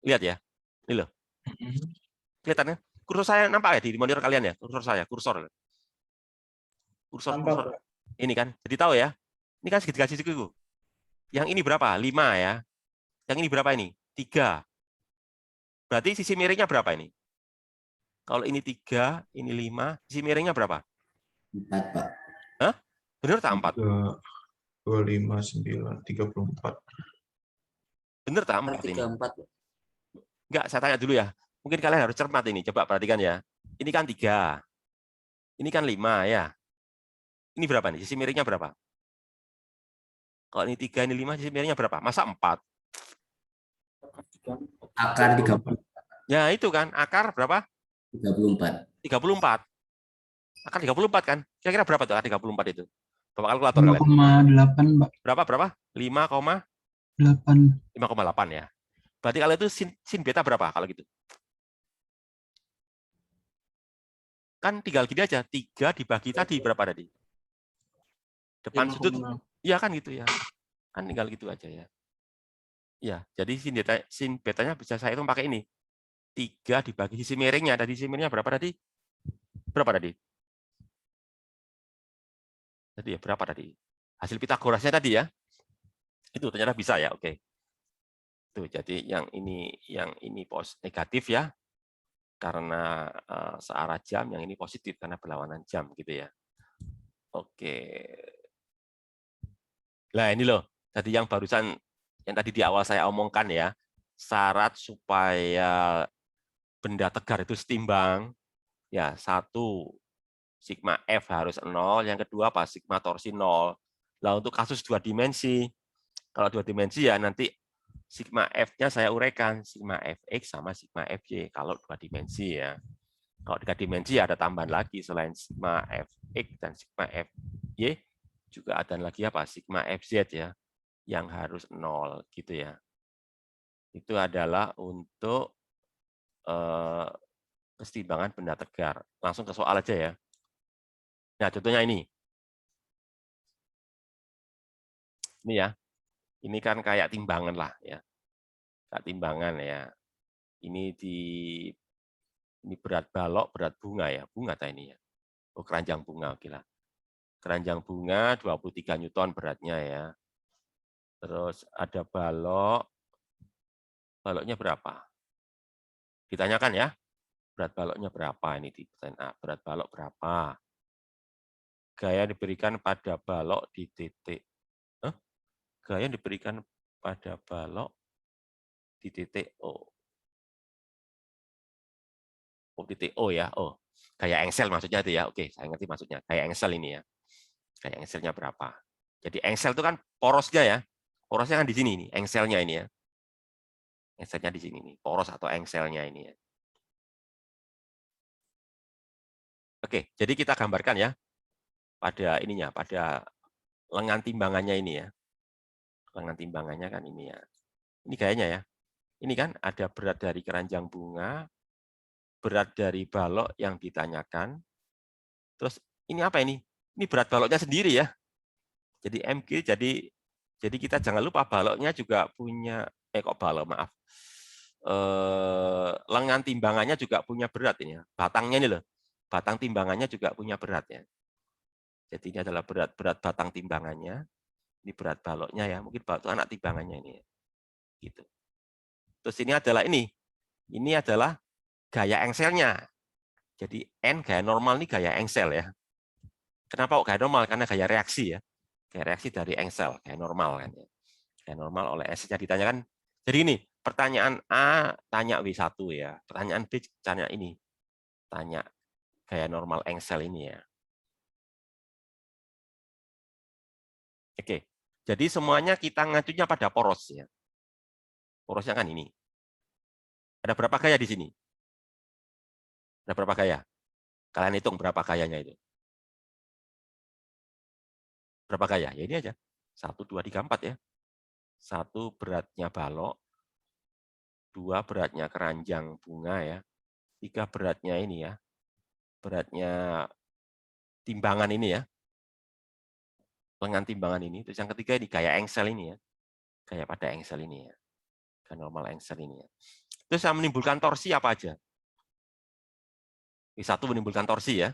Lihat ya. Ini loh. Kelihatan kan? Kursor saya nampak ya di monitor kalian ya? Kursor. Ini kan. Jadi tahu ya. Ini kan segitiga siku-siku. Yang ini berapa? 5 ya. Yang ini berapa ini? 3. Berarti sisi miringnya berapa ini? Kalau ini 3, ini 5, sisi miringnya berapa? 4, Pak. Hah? Benar tak 4? 25, 9, 34. Benar tak 4 ini? 34. Enggak, saya tanya dulu ya. Mungkin kalian harus cermat ini. Coba perhatikan ya. Ini kan 3. Ini kan 5 ya. Ini berapa nih? Sisi miringnya berapa? Kalau ini 3, ini 5, sisi miringnya berapa? Masa 4? Akar 34. Ya itu kan. Akar berapa? 34. 34. Akar 34 kan? Kira-kira berapa tuh akar 34 itu? Bapak kalkulator kalian. 5,8, Pak. Berapa? 5,8 8. ya. Berarti kalau itu sin beta berapa kalau gitu? Kan tinggal gini aja, 3 dibagi tadi berapa tadi? Depan sudut, 5,6. iya kan gitu ya. Kan tinggal gitu aja ya. Ya, jadi sin betanya bisa saya hitung pakai ini. 3 dibagi sisi miringnya. Tadi sisi miringnya berapa tadi? Berapa tadi? Tadi ya berapa tadi? Hasil Pitagorasnya tadi ya. Itu ternyata bisa ya, oke. Tuh, jadi yang ini negatif ya. Karena searah jam, yang ini positif karena berlawanan jam gitu ya. Oke. Nah, ini loh. Tadi yang barusan yang tadi di awal saya omongkan ya. Syarat supaya benda tegar itu setimbang ya, 1 sigma F harus 0, yang kedua apa? Sigma torsi 0. Nah, untuk kasus 2 dimensi, kalau 2 dimensi ya nanti sigma F-nya saya uraikan, sigma Fx sama sigma Fy kalau 2 dimensi ya. Kalau 3 dimensi ada tambahan lagi selain sigma Fx dan sigma Fy juga ada lagi apa? Sigma Fz ya, yang harus 0 gitu ya. Itu adalah untuk kesetimbangan benda tegar. Langsung ke soal aja ya. Nah, contohnya ini. Ini ya. Ini kan kayak timbangan lah ya. Kayak timbangan ya. Ini berat balok, berat bunga ya. Bunga tadi ini ya. Oh, keranjang bunga, oke lah. Keranjang bunga 23 Newton beratnya ya. Terus ada balok. Baloknya berapa? Ditanyakan ya. Berat baloknya berapa ini di pertanyaan A. Berat balok berapa? Gaya diberikan pada balok di titik. Gaya diberikan pada balok di titik O. Oh, titik O ya. Oh, gaya engsel maksudnya itu ya. Oke, saya ngerti maksudnya. Gaya engsel ini ya. Gaya engselnya berapa? Jadi engsel itu kan porosnya ya. Porosnya kan di sini nih, engselnya ini ya. Engselnya di sini nih, poros atau engselnya ini ya. Oke, jadi kita gambarkan ya pada ininya, pada lengan timbangannya ini ya. Lengan timbangannya kan ini ya. Ini gayanya ya. Ini kan ada berat dari keranjang bunga, berat dari balok yang ditanyakan. Terus ini apa ini? Ini berat baloknya sendiri ya. Jadi MG, jadi kita jangan lupa baloknya juga punya, kok balok, maaf. Lengan timbangannya juga punya berat ini ya. Batangnya ini loh. Batang timbangannya juga punya berat ya. Jadi ini adalah berat batang timbangannya. Ini berat baloknya ya. Mungkin balok itu anak timbangannya ini ya. Gitu. Terus ini adalah ini. Ini adalah gaya engselnya. Jadi N gaya normal ini gaya engsel ya. Kenapa kok gaya normal? Karena gaya reaksi ya. Gaya reaksi dari engsel, gaya normal kan ya. Gaya normal oleh S-nya ditanyakan. Jadi ini, pertanyaan A tanya W1 ya. Pertanyaan B tanya ini. Tanya gaya normal engsel ini ya. Oke. Jadi semuanya kita ngacunya pada poros ya. Porosnya kan ini. Ada berapa gaya di sini? Ada berapa gaya? Kalian hitung berapa gayanya itu. Berapa gaya? Ya ini aja. 1, 2, 3, 4 ya. 1 beratnya balok. 2 beratnya keranjang bunga ya. 3 beratnya ini ya. Beratnya timbangan ini ya. Lengan timbangan ini. Terus yang ketiga ini gaya engsel ini ya. Gaya pada engsel ini ya. Gaya normal engsel ini ya. Terus yang menimbulkan torsi apa aja? W1 menimbulkan torsi ya.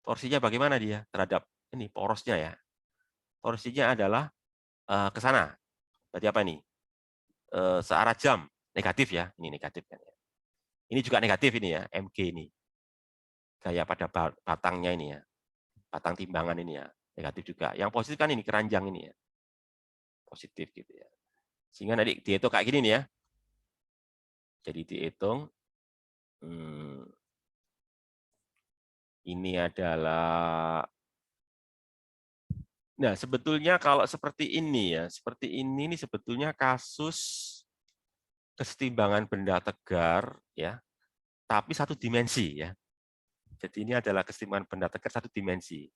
Torsinya bagaimana dia terhadap ini porosnya ya. Torsinya adalah ke sana. Berarti apa ini? Searah jam. Negatif ya. Ini negatif kan ya. Ini juga negatif ini ya. MG ini. Gaya pada batangnya ini ya. Batang timbangan ini ya. Negatif juga. Yang positif kan ini keranjang ini ya. Positif gitu ya. Sehingga nanti dihitung kayak gini nih ya. Jadi dihitung. Ini adalah. Nah, sebetulnya kalau seperti ini ya. Seperti ini sebetulnya kasus kesetimbangan benda tegar ya. Tapi 1 dimensi ya. Jadi ini adalah kesetimbangan benda tegar 1 dimensi.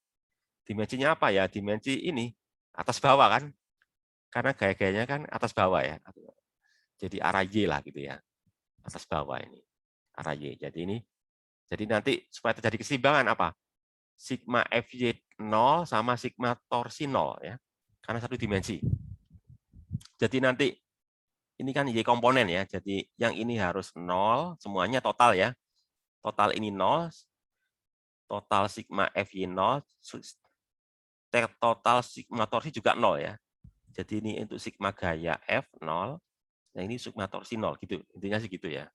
Dimensinya apa ya? Dimensi ini atas bawah kan? Karena gaya-gayanya kan atas bawah ya. Jadi arah Y lah gitu ya. Atas bawah ini. Arah Y. Jadi nanti supaya terjadi keseimbangan apa? Sigma FY 0 sama sigma torsi 0 ya. Karena satu dimensi. Jadi nanti ini kan Y komponen ya. Jadi yang ini harus 0, semuanya total ya. Total ini 0, total sigma FY 0, total sigma torsi juga 0 ya. Jadi ini untuk sigma gaya F 0, nah ini sigma torsi 0 gitu. Intinya sih gitu ya.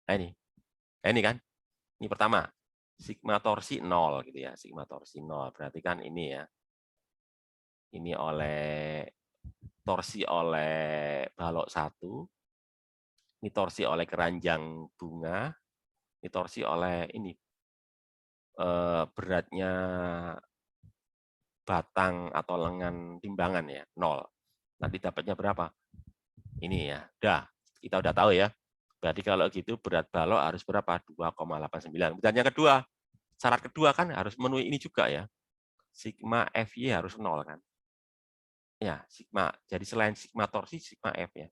Nah ini kan. Ini pertama. Sigma torsi 0 gitu ya. Sigma torsi 0 berarti kan ini ya. Ini torsi oleh balok 1. Ini torsi oleh keranjang bunga. Ini torsi oleh ini beratnya batang atau lengan timbangan ya, 0. Nanti dapatnya berapa? Ini ya. Kita udah tahu ya. Berarti kalau gitu berat balok harus berapa? 2,89. Dan yang kedua, syarat kedua kan harus memenuhi ini juga ya. Sigma FY harus 0 kan. Ya, sigma. Jadi selain sigma torsi, sigma F ya.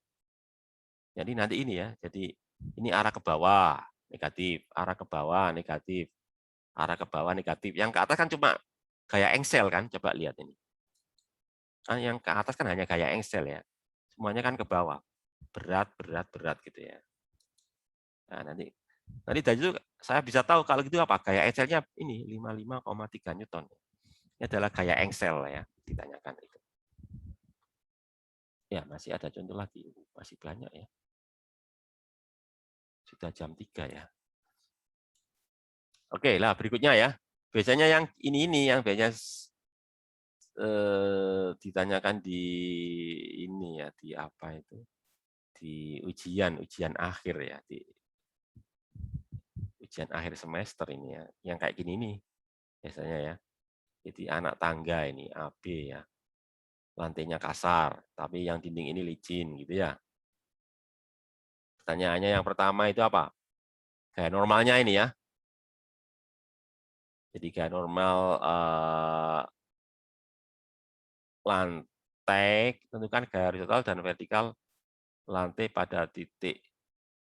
Jadi nanti ini ya. Jadi ini arah ke bawah, negatif. Arah ke bawah, negatif. Arah ke bawah, negatif. Yang ke atas kan cuma gaya engsel kan. Coba lihat ini. Kan yang ke atas kan hanya gaya engsel ya. Semuanya kan ke bawah. Berat, berat, berat gitu ya. Nah, nanti dari itu saya bisa tahu kalau gitu apa gaya engselnya ini 55,3 Newton. Ini adalah gaya engsel ya, ditanyakan itu. Ya, masih ada contoh lagi, masih banyak ya. Sudah jam 3 ya. Oke, lah berikutnya ya. Biasanya yang ini yang biasanya ditanyakan di ini ya, di apa itu? Di ujian akhir ya, di ujian akhir semester ini ya, yang kayak gini nih biasanya ya. Jadi anak tangga ini AB ya, lantainya kasar, tapi yang dinding ini licin gitu ya. Pertanyaannya yang pertama itu apa? Gaya normalnya ini ya. Jadi gaya normal lantai, tentukan gaya horizontal dan vertikal lantai pada titik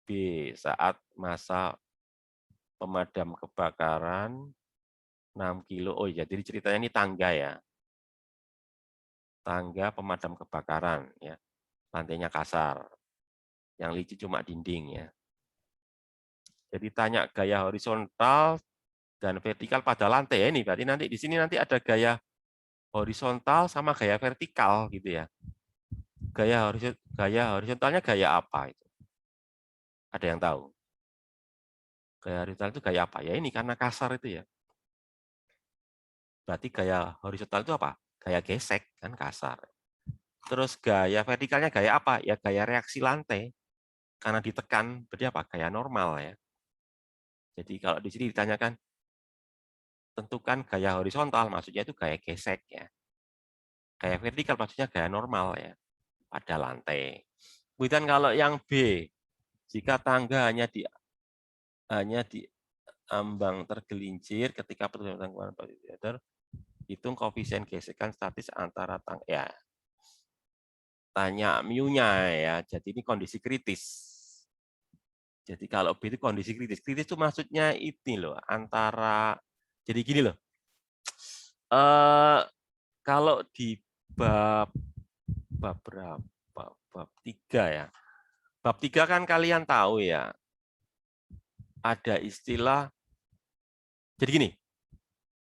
B saat masa pemadam kebakaran 6 kilo. Oh iya, jadi ceritanya ini tangga ya. Tangga pemadam kebakaran ya. Lantainya kasar. Yang licin cuma dinding ya. Jadi tanya gaya horizontal dan vertikal pada lantai ya, ini berarti nanti di sini nanti ada gaya horizontal sama gaya vertikal gitu ya. Gaya horizontalnya gaya apa itu? Ada yang tahu? Gaya horizontal itu gaya apa? Ya ini karena kasar itu ya. Berarti gaya horizontal itu apa? Gaya gesek kan kasar. Terus gaya vertikalnya gaya apa? Ya gaya reaksi lantai. Karena ditekan berarti apa? Gaya normal ya. Jadi kalau di sini ditanyakan tentukan gaya horizontal, maksudnya itu gaya gesek ya. Gaya vertikal maksudnya gaya normal ya pada lantai. Kemudian kalau yang B, jika tangga hanya di ambang tergelincir ketika pertumbuhan parameter, hitung koefisien gesekan statis antara tangga ya. Tanya mu-nya ya. Jadi ini kondisi kritis. Jadi kalau B itu kondisi kritis. Kritis itu maksudnya ini loh, antara jadi gini loh. Kalau di bab berapa? Bab 3 ya. Bab 3 kan kalian tahu ya. Ada istilah jadi gini.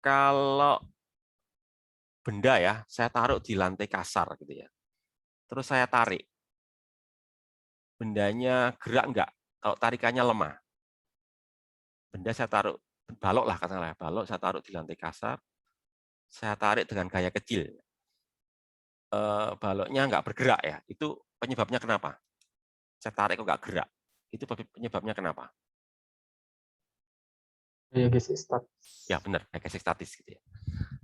Kalau benda ya, saya taruh di lantai kasar gitu ya. Terus saya tarik. Bendanya gerak enggak? Kalau tarikannya lemah. Benda saya taruh balok lah katakanlah, balok saya taruh di lantai kasar. Saya tarik dengan gaya kecil. Baloknya enggak bergerak ya. Itu penyebabnya kenapa? Saya tarik kok enggak gerak. Itu penyebabnya kenapa? Gaya gesek statis. Ya benar, gaya gesek statis gitu ya.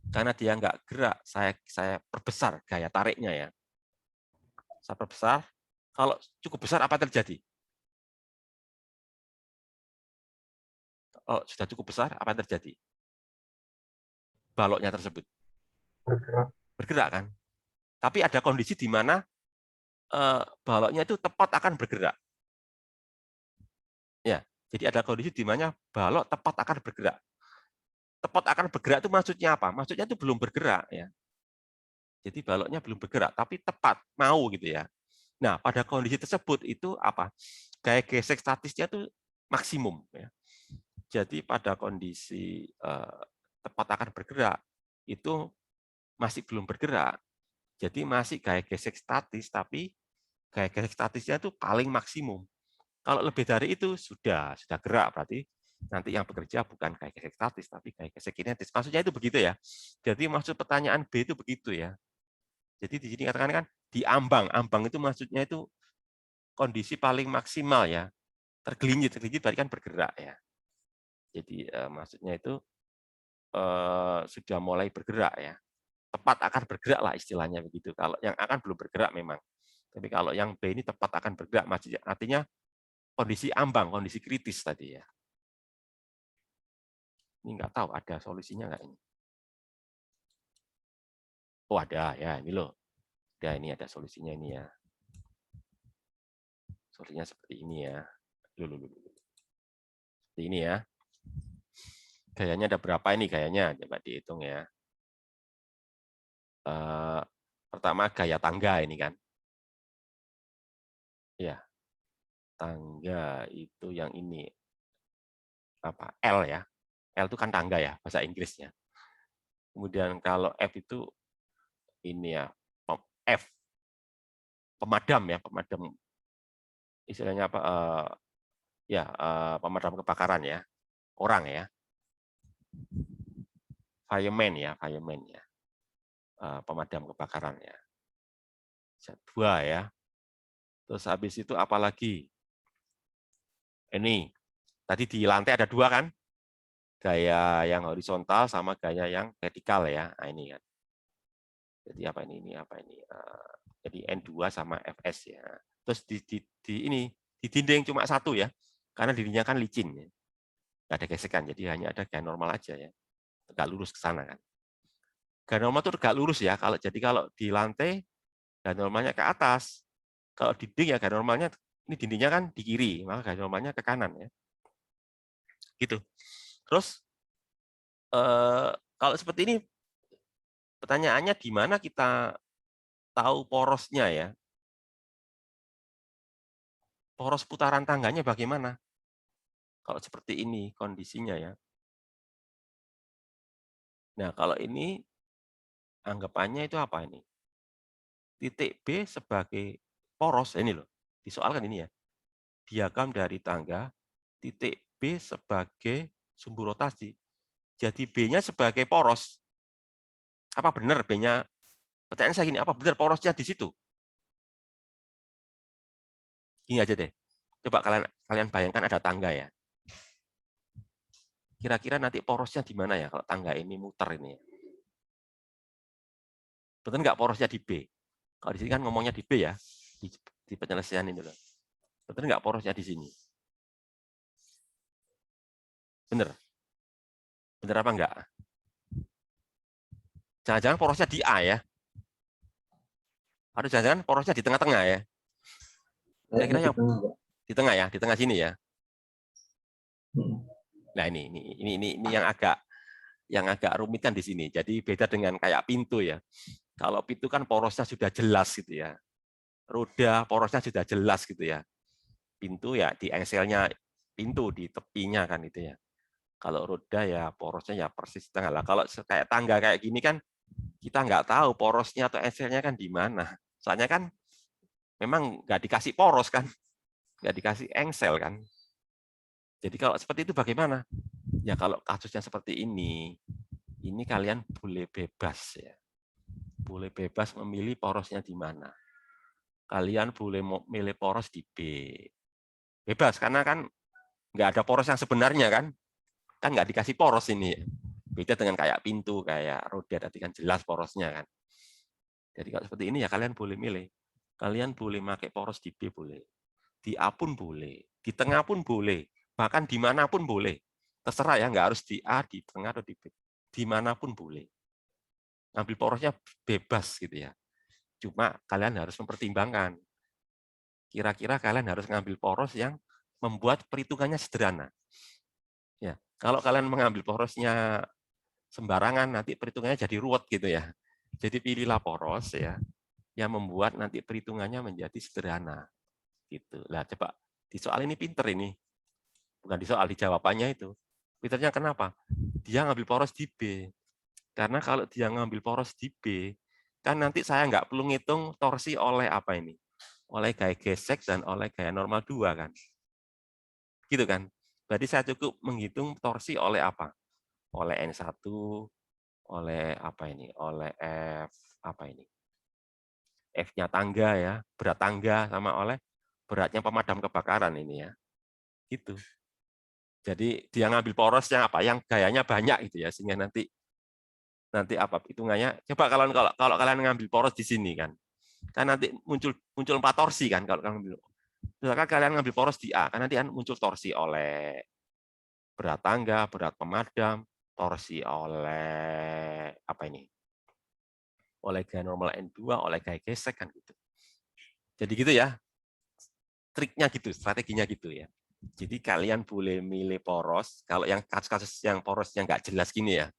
Karena dia enggak gerak, saya perbesar gaya tariknya ya. Saya perbesar. Kalau cukup besar apa terjadi? Oh, sudah cukup besar, apa yang terjadi? Baloknya tersebut. Bergerak. Bergerak kan? Tapi ada kondisi di mana baloknya itu tepat akan bergerak. Ya, jadi ada kondisi di mana balok tepat akan bergerak. Tepat akan bergerak itu maksudnya apa? Maksudnya itu belum bergerak ya. Jadi baloknya belum bergerak, tapi tepat mau gitu ya. Nah, pada kondisi tersebut itu apa? Gaya gesek statisnya itu maksimum ya. Jadi pada kondisi tepat akan bergerak itu masih belum bergerak. Jadi masih gaya gesek statis, tapi gaya gesek statisnya itu paling maksimum. Kalau lebih dari itu sudah gerak, berarti nanti yang bekerja bukan gaya gesek statis, tapi gaya gesek kinetis. Maksudnya itu begitu ya. Jadi maksud pertanyaan B itu begitu ya. Jadi di sini katakan kan di ambang itu maksudnya itu kondisi paling maksimal ya. Tergelincir berarti kan bergerak ya. Jadi maksudnya itu sudah mulai bergerak ya. Tepat akan bergerak lah istilahnya begitu. Kalau yang akan belum bergerak memang. Tapi kalau yang B ini tepat akan bergerak, artinya kondisi ambang, kondisi kritis tadi ya. Ini nggak tahu ada solusinya nggak ini. Oh ada ya, ini loh. Ini ada solusinya ini ya. Solusinya seperti ini ya. Seperti ini ya. Gayanya ada berapa ini gayanya? Coba dihitung ya. Pertama gaya tangga ini kan. Ya. Tangga itu yang ini. Apa? L ya. L itu kan tangga ya, bahasa Inggrisnya. Kemudian kalau F itu ini ya, F. Pemadam ya, pemadam. Istilahnya apa? Pemadam kebakaran ya. Orang ya. Fireman ya. Pemadam kebakaran ya. 2 ya. Terus habis itu apalagi? Ini tadi di lantai ada 2 kan? Gaya yang horizontal sama gaya yang vertikal ya. Nah, ini kan. Jadi apa ini? Ini apa ini? Jadi N2 sama Fs ya. Terus di dinding cuma 1 ya. Karena dindingnya kan licin ya. Nggak ada gesekan, jadi hanya ada gaya normal aja ya. Tegak lurus ke sana kan. Gaya normal itu tegak lurus ya. Kalau di lantai gaya normalnya ke atas. Kalau dinding ya gaya normalnya ini dindingnya kan di kiri, maka gaya normalnya ke kanan ya. Gitu. Terus kalau seperti ini pertanyaannya di mana kita tahu porosnya ya? Poros putaran tangganya bagaimana? Kalau seperti ini kondisinya ya. Nah, kalau ini anggapannya itu apa ini? Titik B sebagai poros, ini loh. Disoalkan ini ya. Diagram dari tangga, titik B sebagai sumbu rotasi. Jadi B-nya sebagai poros. Apa benar B-nya? Pertanyaan saya gini, apa benar porosnya di situ? Gini aja deh. Coba kalian bayangkan ada tangga ya. Kira-kira nanti porosnya di mana ya kalau tangga ini muter ini ya? Betul nggak porosnya di B? Kalau di sini kan ngomongnya di B ya, di penyelesaian ini loh. Betul nggak porosnya di sini? Bener? Bener apa enggak? Jangan-jangan porosnya di A ya? Atau jangan-jangan porosnya di tengah-tengah ya? Kira-kira yang di tengah ya, di tengah sini ya. Nah ini yang agak rumit kan di sini. Jadi beda dengan kayak pintu ya. Kalau pintu kan porosnya sudah jelas gitu ya. Roda porosnya sudah jelas gitu ya. Pintu ya di engselnya pintu di tepinya kan itu ya. Kalau roda ya porosnya ya persis tengah lah. Kalau kayak tangga kayak gini kan kita nggak tahu porosnya atau engselnya kan di mana. Soalnya kan memang nggak dikasih poros kan, nggak dikasih engsel kan. Jadi kalau seperti itu bagaimana? Ya kalau kasusnya seperti ini kalian boleh bebas ya. Boleh bebas memilih porosnya di mana. Kalian boleh memilih poros di B. Bebas, karena kan nggak ada poros yang sebenarnya kan. Kan nggak dikasih poros ini. Beda dengan kayak pintu, kayak roda, tadi kan jelas porosnya kan. Jadi kalau seperti ini ya kalian boleh milih. Kalian boleh pakai poros di B boleh. Di A pun boleh. Di tengah pun boleh. Bahkan dimanapun boleh. Terserah ya, nggak harus di A, di tengah, atau di B. Dimanapun boleh. ngambil porosnya bebas gitu ya. Cuma kalian harus mempertimbangkan. Kira-kira kalian harus ngambil poros yang membuat perhitungannya sederhana. Ya, kalau kalian mengambil porosnya sembarangan, nanti perhitungannya jadi ruwet gitu ya. Jadi pilihlah poros ya yang membuat nanti perhitungannya menjadi sederhana. Gitu. Lah coba di soal ini pinter ini. Bukan di soal, di jawabannya itu. Pinternya kenapa? Dia ngambil poros di B. Karena kalau dia ngambil poros di B, kan nanti saya nggak perlu ngitung torsi oleh apa ini? Oleh gaya gesek dan oleh gaya normal 2 kan. Gitu kan. Berarti saya cukup menghitung torsi oleh apa? Oleh N1, oleh apa ini? Oleh F apa ini? F-nya tangga ya, berat tangga sama oleh beratnya pemadam kebakaran ini ya. Gitu. Jadi dia ngambil poros yang apa? Yang gayanya banyak gitu ya, sehingga nanti apa hitungannya? Coba kalau kalian ngambil poros di sini kan nanti muncul 4 torsi kan kalau kalian ngambil. Misalkan kalian ngambil poros di A, kan nanti muncul torsi oleh berat tangga, berat pemadam, torsi oleh apa ini? Oleh gaya normal N2, oleh gaya gesek kan gitu. Jadi gitu ya. Triknya gitu, strateginya gitu ya. Jadi kalian boleh milih poros, kalau yang kasus-kasus yang porosnya nggak jelas gini ya,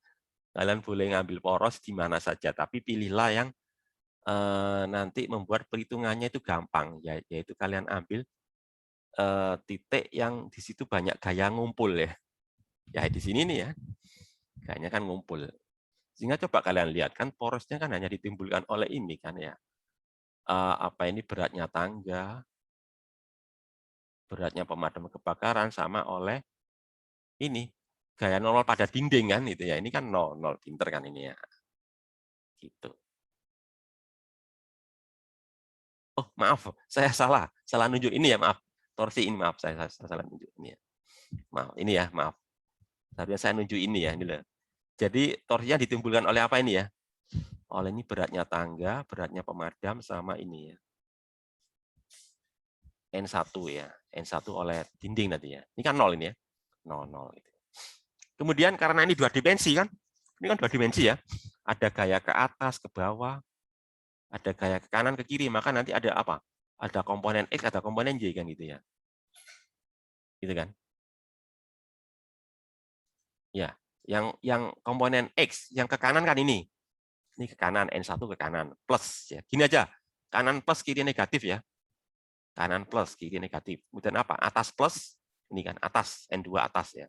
kalian boleh ngambil poros di mana saja, tapi pilihlah yang nanti membuat perhitungannya itu gampang, yaitu kalian ambil titik yang di situ banyak gaya ngumpul ya. Ya di sini nih ya, gayanya kan ngumpul. Sehingga coba kalian lihat kan porosnya kan hanya ditimbulkan oleh ini kan ya. Apa ini beratnya tangga, beratnya pemadam kebakaran sama oleh ini gaya normal pada dinding kan itu ya. Ini kan 0 pinter kan ini ya. Gitu. Oh, maaf, saya salah nunjuk ini ya, maaf. Torsi ini maaf, saya salah nunjuk ini ya. Maaf, ini ya, maaf. Seharusnya saya nunjuk ini ya, ini loh. Jadi torsinya ditimbulkan oleh apa ini ya? Oleh ini beratnya tangga, beratnya pemadam sama ini ya. N1 ya. N1 oleh dinding nanti ya. Ini kan 0 ini ya. 0 gitu. Kemudian karena ini 2 dimensi kan? Ini kan 2 dimensi ya. Ada gaya ke atas, ke bawah, ada gaya ke kanan, ke kiri, maka nanti ada apa? Ada komponen X, ada komponen Y kan gitu ya. Gitu kan? Ya, yang komponen X yang ke kanan kan ini. Ini ke kanan, N1 ke kanan, plus ya. Gini aja. Kanan plus, kiri negatif ya. Kanan plus, kiri negatif. Kemudian apa? Atas plus, ini kan atas, N2 atas ya.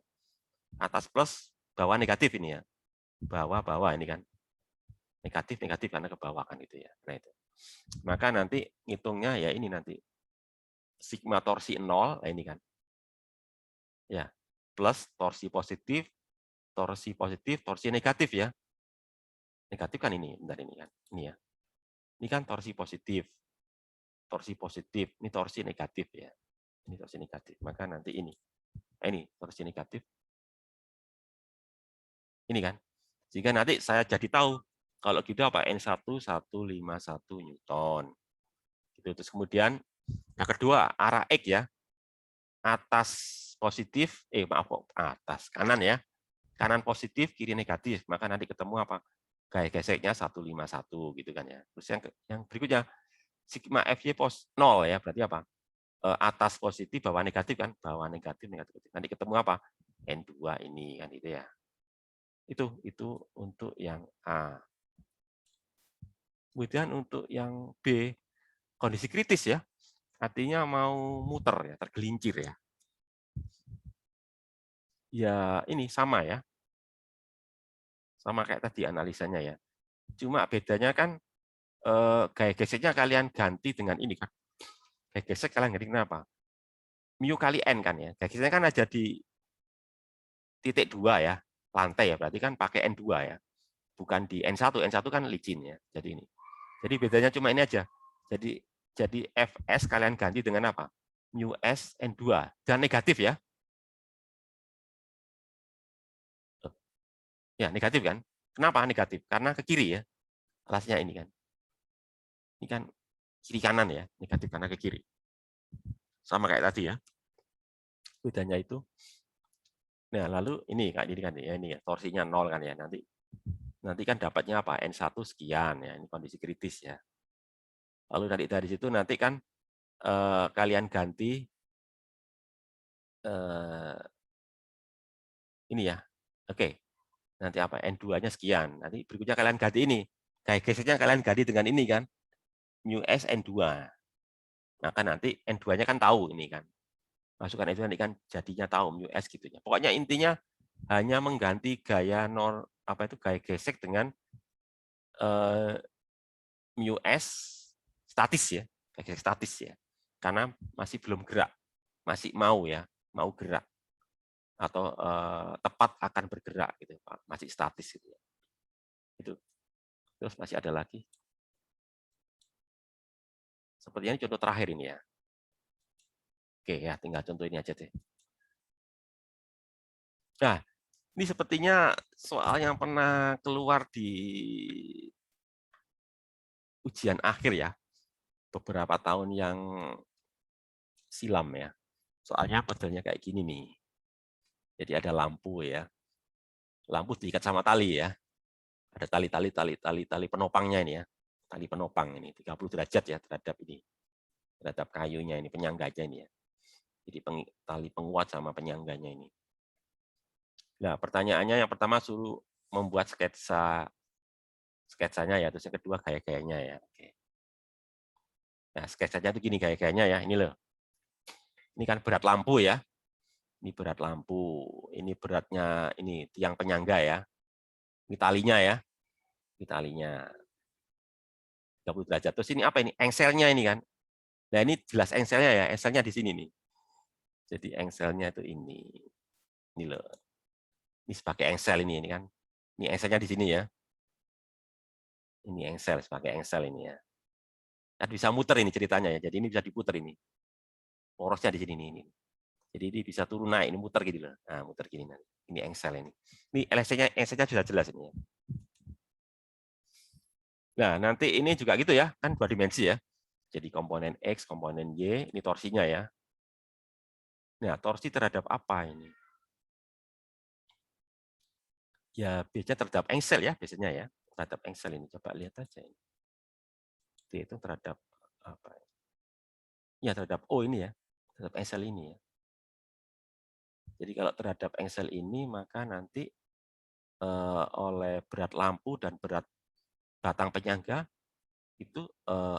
Atas plus, bawah negatif ini ya. Bawah ini kan. Negatif karena ke bawah kan itu ya. Nah itu. Maka nanti ngitungnya ya ini nanti. Sigma torsi 0, nah ini kan. Ya, plus torsi positif, torsi negatif ya. Negatif kan ini, bentar ini kan. Ini ya. Ini kan torsi positif. Ini torsi negatif ya. Ini torsi negatif. Maka nanti ini. Nah, ini torsi negatif. Ini kan. Sehingga nanti saya jadi tahu kalau gitu apa N1 151 Newton. Gitu. Terus kemudian yang kedua arah X ya. Atas positif, atas kanan ya. Kanan positif, kiri negatif. Maka nanti ketemu apa? Gaya geseknya 151 gitu kan ya. Terus yang berikutnya sigma FY 0 ya, berarti apa? Atas positif, bawah negatif kan? Bawah negatif, negatif. Nanti ketemu apa? N2 ini kan itu ya. Itu untuk yang A. Kemudian untuk yang B, kondisi kritis ya. Artinya mau muter ya, tergelincir ya. Ya ini sama ya. Sama kayak tadi analisanya ya. Cuma bedanya kan gaya geseknya kalian ganti dengan ini kan. Gaya gesek kalian ganti kenapa? Mu kali N kan ya. Gaya geseknya kan ada di titik 2 ya. Lantai ya, berarti kan pakai N2 ya. Bukan di N1. N1 kan licin ya. Jadi ini. Jadi bedanya cuma ini aja. Jadi Fs kalian ganti dengan apa? Mu S N2 dan negatif ya. Ya, negatif kan? Kenapa negatif? Karena ke kiri ya. Alasnya ini kan. Ini kan kiri kanan ya, negatif karena ke kiri. Sama kayak tadi ya. Bedanya itu. Nah, lalu ini Kak, jadi kan ya ini ya, torsinya 0 kan ya nanti. Nanti kan dapatnya apa? N1 sekian ya, ini kondisi kritis ya. Lalu dari situ nanti kan kalian ganti ini ya. Oke. Nanti apa? N2-nya sekian. Nanti berikutnya kalian ganti ini. Gaya geseknya kalian ganti dengan ini kan. Mu S N2. Maka nanti N2-nya kan tahu ini kan. Masukkan itu nanti kan jadinya tahu mu S gitu ya. Pokoknya intinya hanya mengganti gaya gaya gesek dengan mu S statis ya. Gaya gesek statis ya. Karena masih belum gerak. Masih mau ya, mau gerak. Atau tepat akan bergerak gitu, Pak. Masih statis gitu ya. Itu. Terus masih ada lagi. Sepertinya ini contoh terakhir ini ya. Oke ya, tinggal contoh ini aja deh. Nah, ini sepertinya soal yang pernah keluar di ujian akhir ya, beberapa tahun yang silam ya. Soalnya modelnya kayak gini nih. Jadi ada lampu ya. Lampu diikat sama tali ya. Ada tali penopangnya ini ya. Tali penopang ini 30 derajat ya terhadap ini. Terhadap kayunya ini, penyangganya ini ya. Jadi tali penguat sama penyangganya ini. Nah, pertanyaannya yang pertama suruh membuat sketsanya ya, terus yang kedua gaya-gayanya ya. Oke. Nah, sketsanya itu gini gaya-gayanya ya, ini loh. Ini kan berat lampu ya. Ini berat lampu, ini beratnya ini tiang penyangga ya. Ini talinya ya. Ini talinya 30 derajat. Terus ini apa ini? Engselnya ini kan. Nah, ini jelas engselnya ya. Engselnya di sini nih. Jadi engselnya itu ini. Ini loh. Ini sebagai engsel ini kan. Ini engselnya di sini ya. Ini engsel sebagai engsel ini ya. Kan bisa muter ini ceritanya ya. Jadi ini bisa diputer ini. Porosnya di sini ini. Jadi ini bisa turun naik, ini muter gitu loh. Nah, muter gini nanti. Ini engsel ini. Ini engselnya sudah jelas ini ya. Nah, nanti ini juga gitu ya, kan 2 dimensi ya. Jadi komponen X, komponen Y, ini torsinya ya. Nah, torsi terhadap apa ini? Ya, biasanya terhadap engsel ya, biasanya ya. Terhadap engsel ini, coba lihat aja ini. Itu terhadap apa? Ya, terhadap O ini ya, terhadap engsel ini ya. Jadi kalau terhadap engsel ini, maka nanti oleh berat lampu dan berat batang penyangga, itu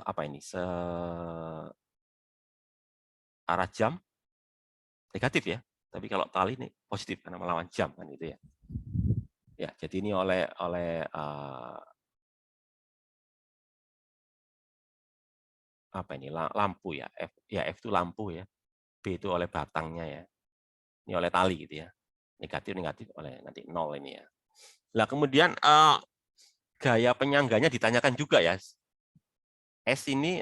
apa ini? Arah jam negatif ya. Tapi kalau tali ini positif karena melawan jam kan itu ya. Ya, jadi ini oleh apa ini lampu ya. F itu lampu ya. B itu oleh batangnya ya. Ini oleh tali gitu ya. Negatif oleh nanti 0 ini ya. Nah, kemudian gaya penyangganya ditanyakan juga ya. S ini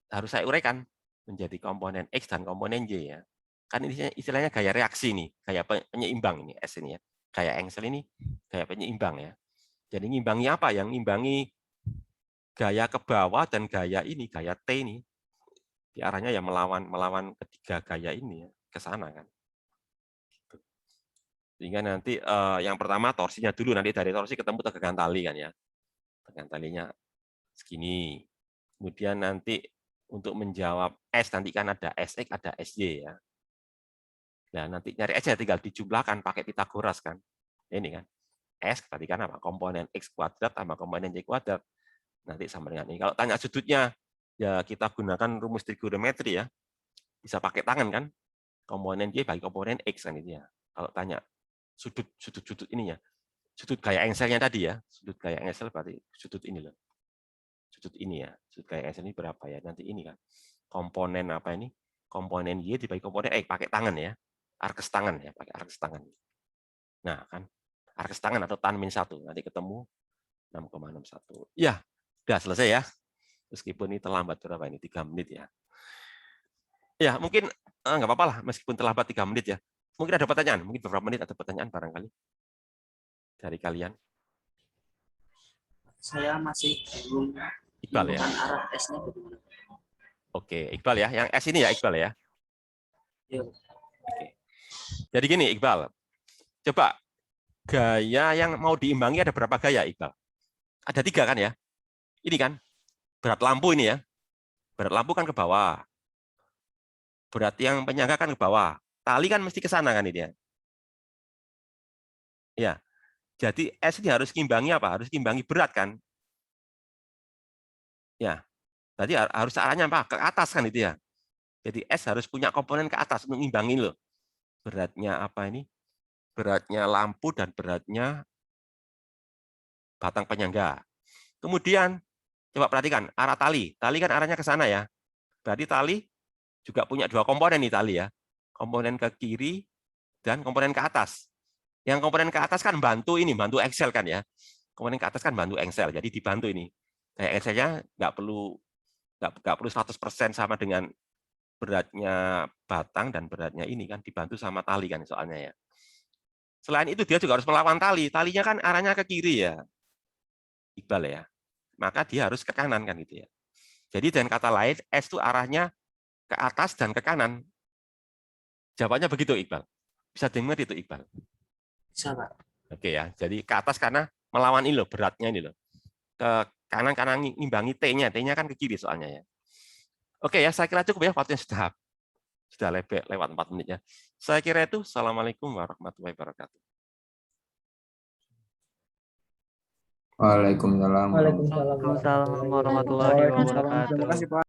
harus saya uraikan menjadi komponen X dan komponen Y ya. Kan ini istilahnya gaya reaksi nih, gaya penyeimbang ini S ini ya. Gaya engsel ini gaya penyeimbang ya. Jadi ngimbangi apa? Yang ngimbangi gaya ke bawah dan gaya ini, gaya T ini. Di arahnya ya melawan ketiga gaya ini ya, ke sana kan. Sehingga nanti yang pertama torsinya dulu, nanti dari torsi ketemu tegangan tali kan ya. Tegangan talinya segini. Kemudian nanti untuk menjawab S nanti kan ada SX, ada SY ya. Nah, nanti nyari aja tinggal dijumlahkan pakai Pitagoras kan. Ini kan. S tadi kan apa? Komponen X kuadrat tambah komponen Y kuadrat. Nanti sama dengan ini. Kalau tanya sudutnya, ya kita gunakan rumus trigonometri ya. Bisa pakai tangan kan. Komponen Y bagi komponen X kan itu ya. Kalau tanya sudut ininya. Sudut gaya engselnya tadi ya. Sudut gaya engsel berarti sudut ini loh. Sudut ini ya. Sudut gaya engsel ini berapa ya? Nanti ini kan. Komponen apa ini? Komponen Y dibagi komponen X pakai tangan ya. Arkes tangan ya, pakai arkes tangan. Nah, kan arkes tangan atau tan min 1 nanti ketemu 6,61. Ya, sudah selesai ya. Meskipun ini terlambat berapa ini? 3 menit ya. Ya, mungkin nggak apa-apa lah meskipun terlambat 3 menit ya. Mungkin ada pertanyaan, mungkin beberapa menit ada pertanyaan barangkali dari kalian. Saya masih belum Iqbal ya. arah S-nya bagaimana. Oke, Iqbal ya. Yang S ini ya Iqbal ya. Iya. Oke. Jadi gini Iqbal, coba Gaya yang mau diimbangi ada berapa gaya, Iqbal? Ada 3 kan ya? Ini kan, berat lampu ini ya. Berat lampu kan ke bawah. Berat yang penyangga kan ke bawah. Tali kan mesti ke sana kan ini ya. Ya. Jadi S ini harus ngimbangi apa? Harus ngimbangi berat kan? Ya. Berarti harus arahnya apa? Ke atas kan itu ya. Jadi S harus punya komponen ke atas untuk ngimbangin loh. Beratnya apa ini? Beratnya lampu dan beratnya batang penyangga. Kemudian coba perhatikan arah tali. Tali kan arahnya ke sana ya. Berarti tali juga punya 2 komponen nih tali ya. Komponen ke kiri dan komponen ke atas. Yang komponen ke atas kan bantu Excel kan ya. Komponen ke atas kan bantu Excel. Jadi dibantu ini. Kayak Excel-nya nggak perlu 100% sama dengan beratnya batang dan beratnya ini kan dibantu sama tali kan soalnya ya. Selain itu dia juga harus melawan tali. Talinya kan arahnya ke kiri ya, Iqbal ya. Maka dia harus ke kanan kan gitu ya. Jadi dengan kata lain S itu arahnya ke atas dan ke kanan. Jawabannya begitu Iqbal. Bisa dengar itu Iqbal. Bisa, Pak. Oke ya. Jadi ke atas karena melawan ini loh beratnya ini loh. Ke kanan karena ngimbangi T-nya. T-nya kan ke kiri soalnya ya. Oke ya, saya kira cukup ya, waktunya sudah lewat 4 menit ya. Saya kira itu. Assalamualaikum warahmatullahi wabarakatuh. Waalaikumsalam. Waalaikumsalam warahmatullahi wabarakatuh. Terima kasih, Pak.